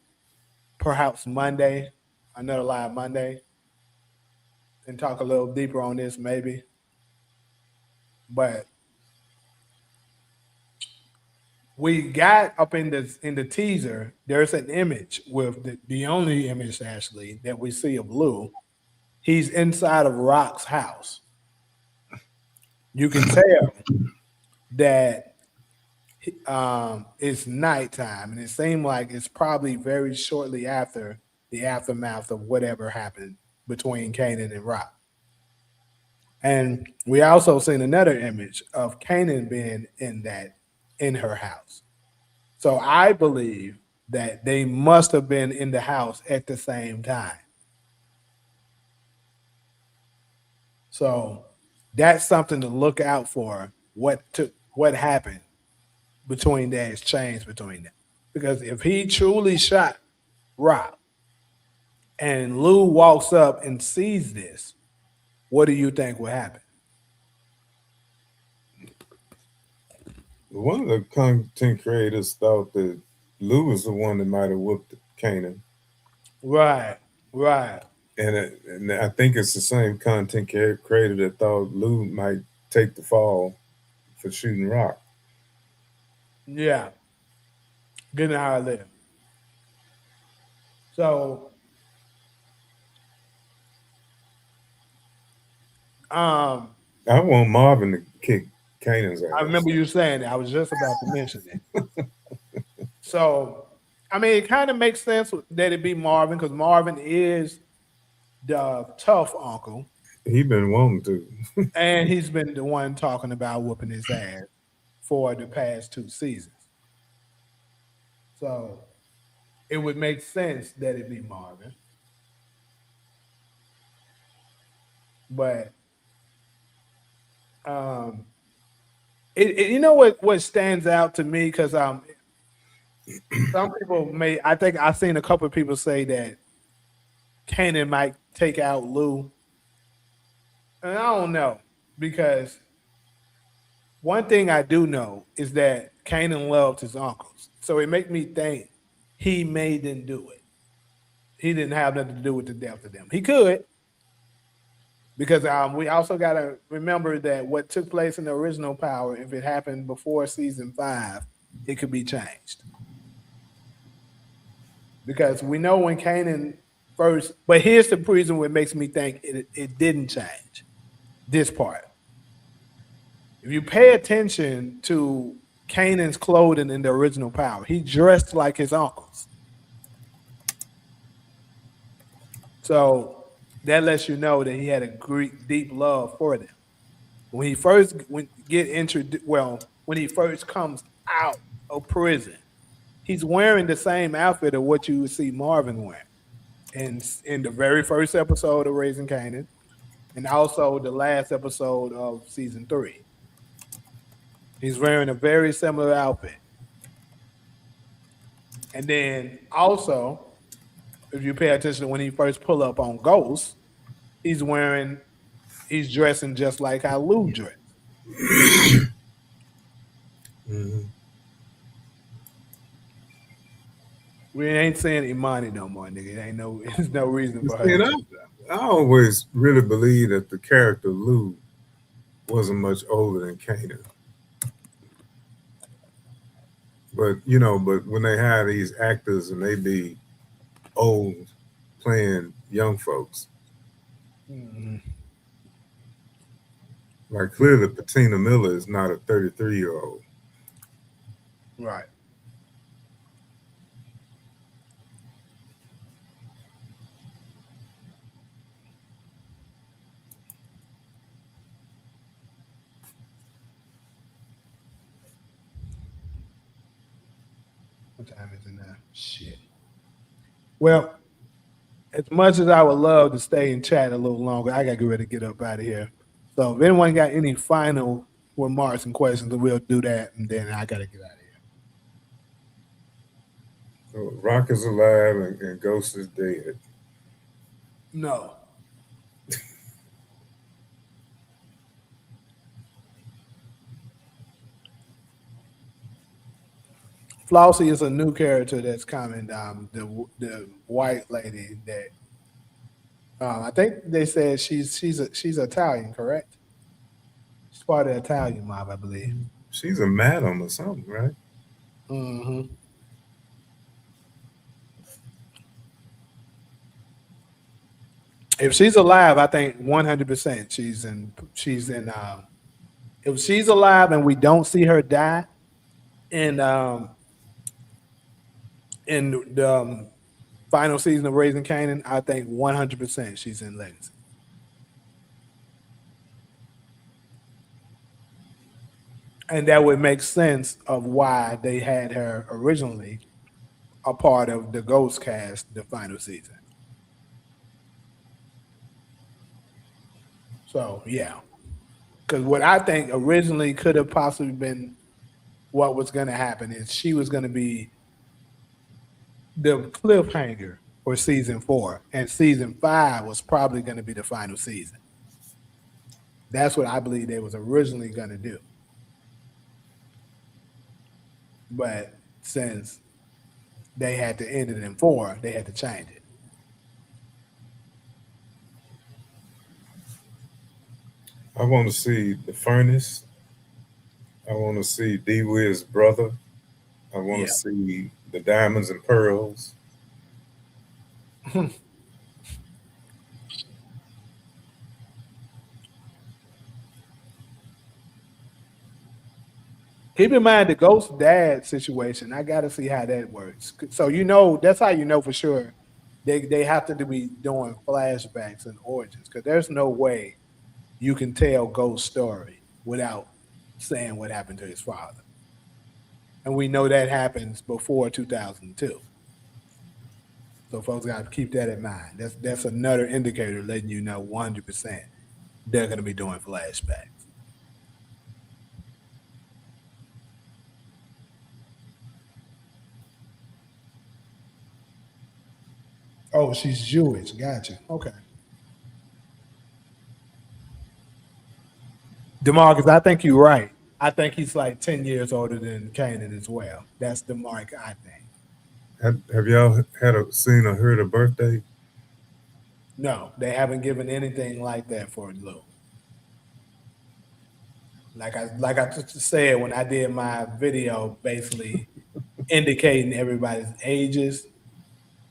perhaps Monday, another live Monday, and talk a little deeper on this maybe. But we got up in the teaser, there's an image with the only image actually that we see of Lou. He's inside of Rock's house. You can tell that it's nighttime, and it seemed like it's probably very shortly after the aftermath of whatever happened between Kanan and Rock. And we also seen another image of Kanan being in her house. So I believe that they must have been in the house at the same time. So that's something to look out for. What happened between that exchange between them? Because if he truly shot Rock and Lou walks up and sees this, what do you think will happen? One of the content creators thought that Lou was the one that might have whooped Kanan. Right. And I think it's the same content creator that thought Lou might take the fall for shooting Rock. Yeah. Getting out of there. So I want Marvin to kick Kanan's ass. I remember you saying that. I was just about to mention it. So, I mean, it kind of makes sense that it be Marvin because Marvin is the tough uncle. He been wanting to. And he's been the one talking about whooping his ass for the past 2 seasons. So, it would make sense that it be Marvin. But you know what stands out to me because some people I think I've seen a couple of people say that Kanan might take out Lou, and I don't know because one thing I do know is that Kanan loved his uncles, so it makes me think he didn't do it. He didn't have nothing to do with the death of them. He could, Because we also got to remember that what took place in the original Power, if it happened before season 5, it could be changed. Because we know when Kanan first, but here's the reason what makes me think it didn't change this part. If you pay attention to Kanan's clothing in the original Power, he dressed like his uncles. So that lets you know that he had a great, deep love for them. When he first get introduced, well, when he first comes out of prison, he's wearing the same outfit of what you would see Marvin wearing in the very first episode of Raising Kanan, and also the last episode of season 3. He's wearing a very similar outfit. And then also, if you pay attention when he first pull up on Ghost, he's dressing just like how Lou dressed. Mhm. We ain't saying Imani no more, nigga. Ain't no, there's no reason for her. See, and I always really believe that the character Lou wasn't much older than Kanan. But but when they hire these actors and they be old playing young folks, Mm-hmm. like clearly Patina Miller is not a 33-year-old. Right. What time is it now? Shit. Well, as much as I would love to stay and chat a little longer, I gotta get ready to get up out of here. So if anyone got any final remarks and questions, then we'll do that, and then I gotta get out of here. So Rock is alive and Ghost is dead. No. Flossie is a new character that's coming. The white lady that I think they said she's Italian, correct? She's part of the Italian mob, I believe. She's a madam or something, right? Hmm. If she's alive, I think 100% she's in. If she's alive and we don't see her die in the final season of Raising Kanan, I think 100% she's in Legacy. And that would make sense of why they had her originally a part of the Ghost cast the final season. So yeah, because what I think originally could have possibly been what was going to happen is she was going to be the cliffhanger for season 4, and season 5 was probably going to be the final season. That's what I believe they was originally going to do. But since they had to end it in 4, they had to change it. I want to see the furnace. I want to see D Wiz's brother. I want Yeah. to see the diamonds and pearls. Keep in mind the Ghost dad situation. I got to see how that works. So that's how you know for sure they have to be doing flashbacks and origins, because there's no way you can tell Ghost's story without saying what happened to his father. And we know that happens before 2002. So folks got to keep that in mind. That's another indicator letting you know 100% they're going to be doing flashbacks. Oh, she's Jewish. Gotcha. Okay. DeMarcus, I think you're right. I think he's like 10 years older than Kanan as well. That's the mark, I think. Have y'all seen or heard a birthday? No, they haven't given anything like that for Lou. Like I just said when I did my video, basically indicating everybody's ages.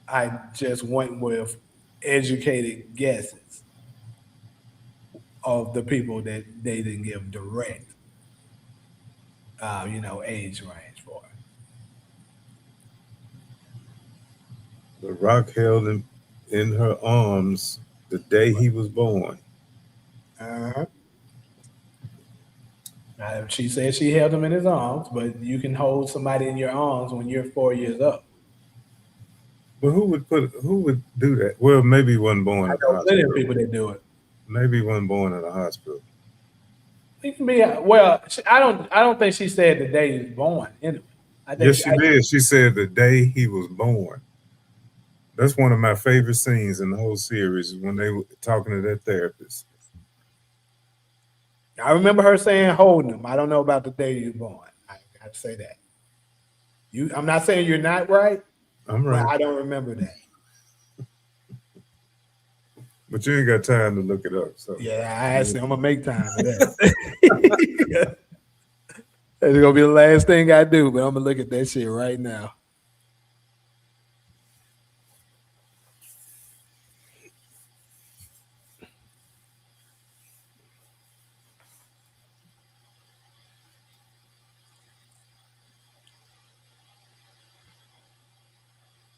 I just went with educated guesses of the people that they didn't give direct, age range for. The Rock held him in her arms the day he was born. Uh-huh. She said she held him in his arms, but you can hold somebody in your arms when you're 4 years old. But who would do that? Well, maybe he wasn't born I in the know plenty of hospital. people that do it. Maybe he wasn't born in a hospital. It can be well. I don't think she said the day he was born. Anyway, I think Yes, she did. She said the day he was born. That's one of my favorite scenes in the whole series when they were talking to that therapist. I remember her saying holding him. I don't know about the day you were born. I got to say that. I'm not saying you're not right, I'm but right. I don't remember that. But you ain't got time to look it up. So Yeah, I'm gonna make time for that. That's gonna be the last thing I do, but I'm gonna look at that shit right now.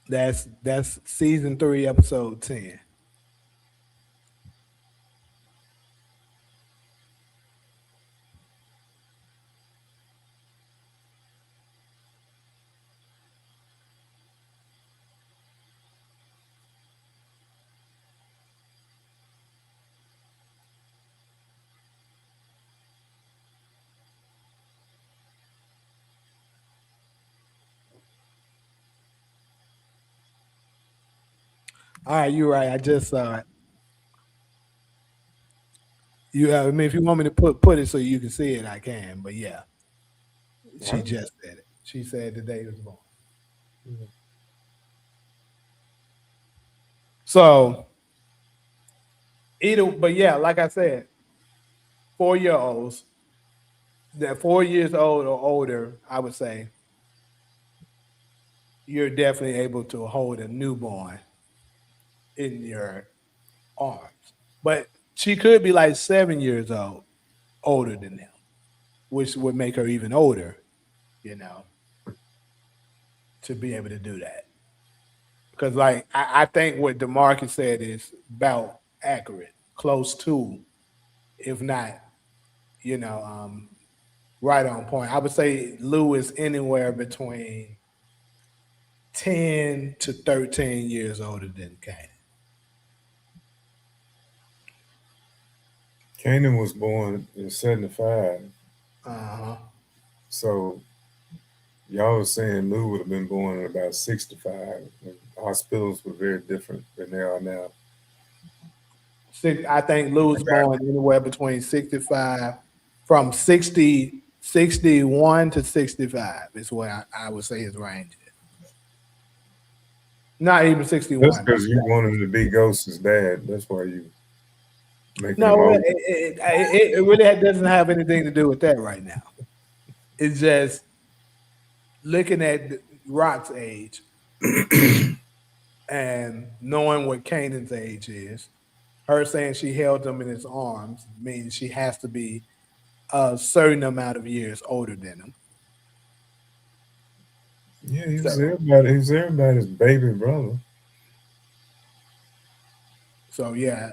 That's season 3, episode 10. All right, you're right. I just saw it. I mean, if you want me to put it so you can see it, I can. But yeah, she just said it. She said the day he was born. So but yeah, like I said, 4 year olds that 4 years old or older, I would say you're definitely able to hold a newborn in your arms. But she could be like 7 years old, older than him, which would make her even older, you know, to be able to do that. Because like I think what DeMarcus said is about accurate, close to, if not, you know, right on point. I would say Lou is anywhere between 10 to 13 years older than Kanan. Kanan was born in '75. Uh-huh. So y'all was saying Lou would have been born at about 65. Hospitals were very different than they are now. I think Lou's born anywhere between 65, from 61 to 65 is what I would say his range is. Not even That's 61. because you want him to be Ghost's dad. That's why you making him No, old. it really doesn't have anything to do with that right now. It's just looking at Rock's age and knowing what Kanan's age is. Her saying she held him in his arms means she has to be a certain amount of years older than him. Yeah, he So, was everybody. He was everybody's baby brother. so yeah,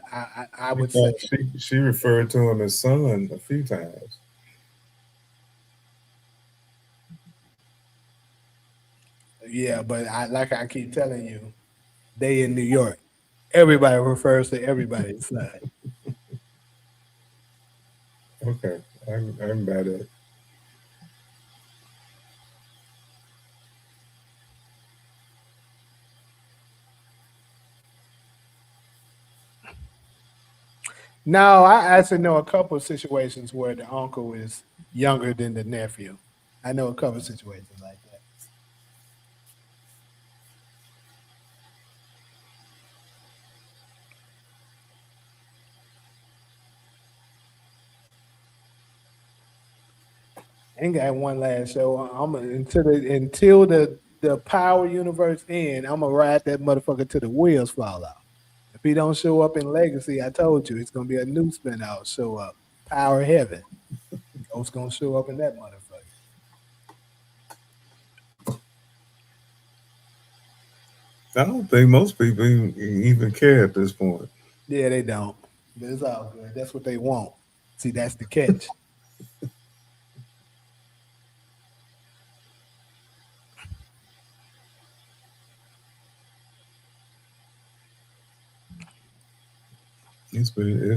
I In would say, fact, she referred to him as son a few times. yeah, but like I keep telling you, they in New York. Everybody refers to everybody as son. Okay, I'm about it. No, I actually know a couple of situations where the uncle is younger than the nephew. I know a couple of situations like that. ain't got one last show. Until the Power Universe end. I'm gonna ride that motherfucker till the wheels fall off. If he don't show up in Legacy, I told you it's gonna be a new spinoff. Show up, Power Heaven. Ghost gonna show up in that motherfucker. I don't think most people even care at this point. Yeah, they don't. But it's all good. That's what they want. See, that's the catch. It's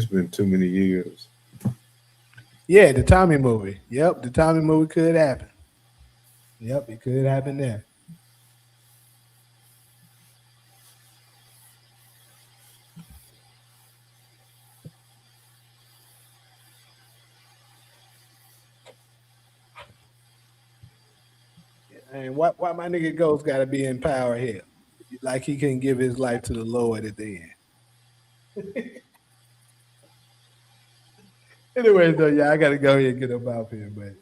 been too many years. Yeah, the Tommy movie. Yep, the Tommy movie could happen. Yep, it could happen there. And why my nigga Ghost got to be in Power Hill? Like he can give his life to the Lord at the end. Anyways, though, yeah, I gotta go ahead and get up out here. But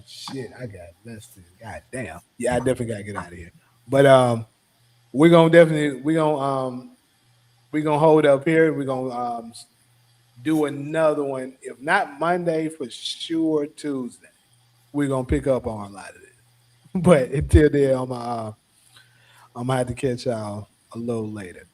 shit, I got less than goddamn. Yeah, I definitely gotta get out of here. But we're gonna hold up here. We're gonna do another one. If not Monday, for sure Tuesday. We're gonna pick up on a lot of this. But until then, I'm gonna have to catch y'all a little later.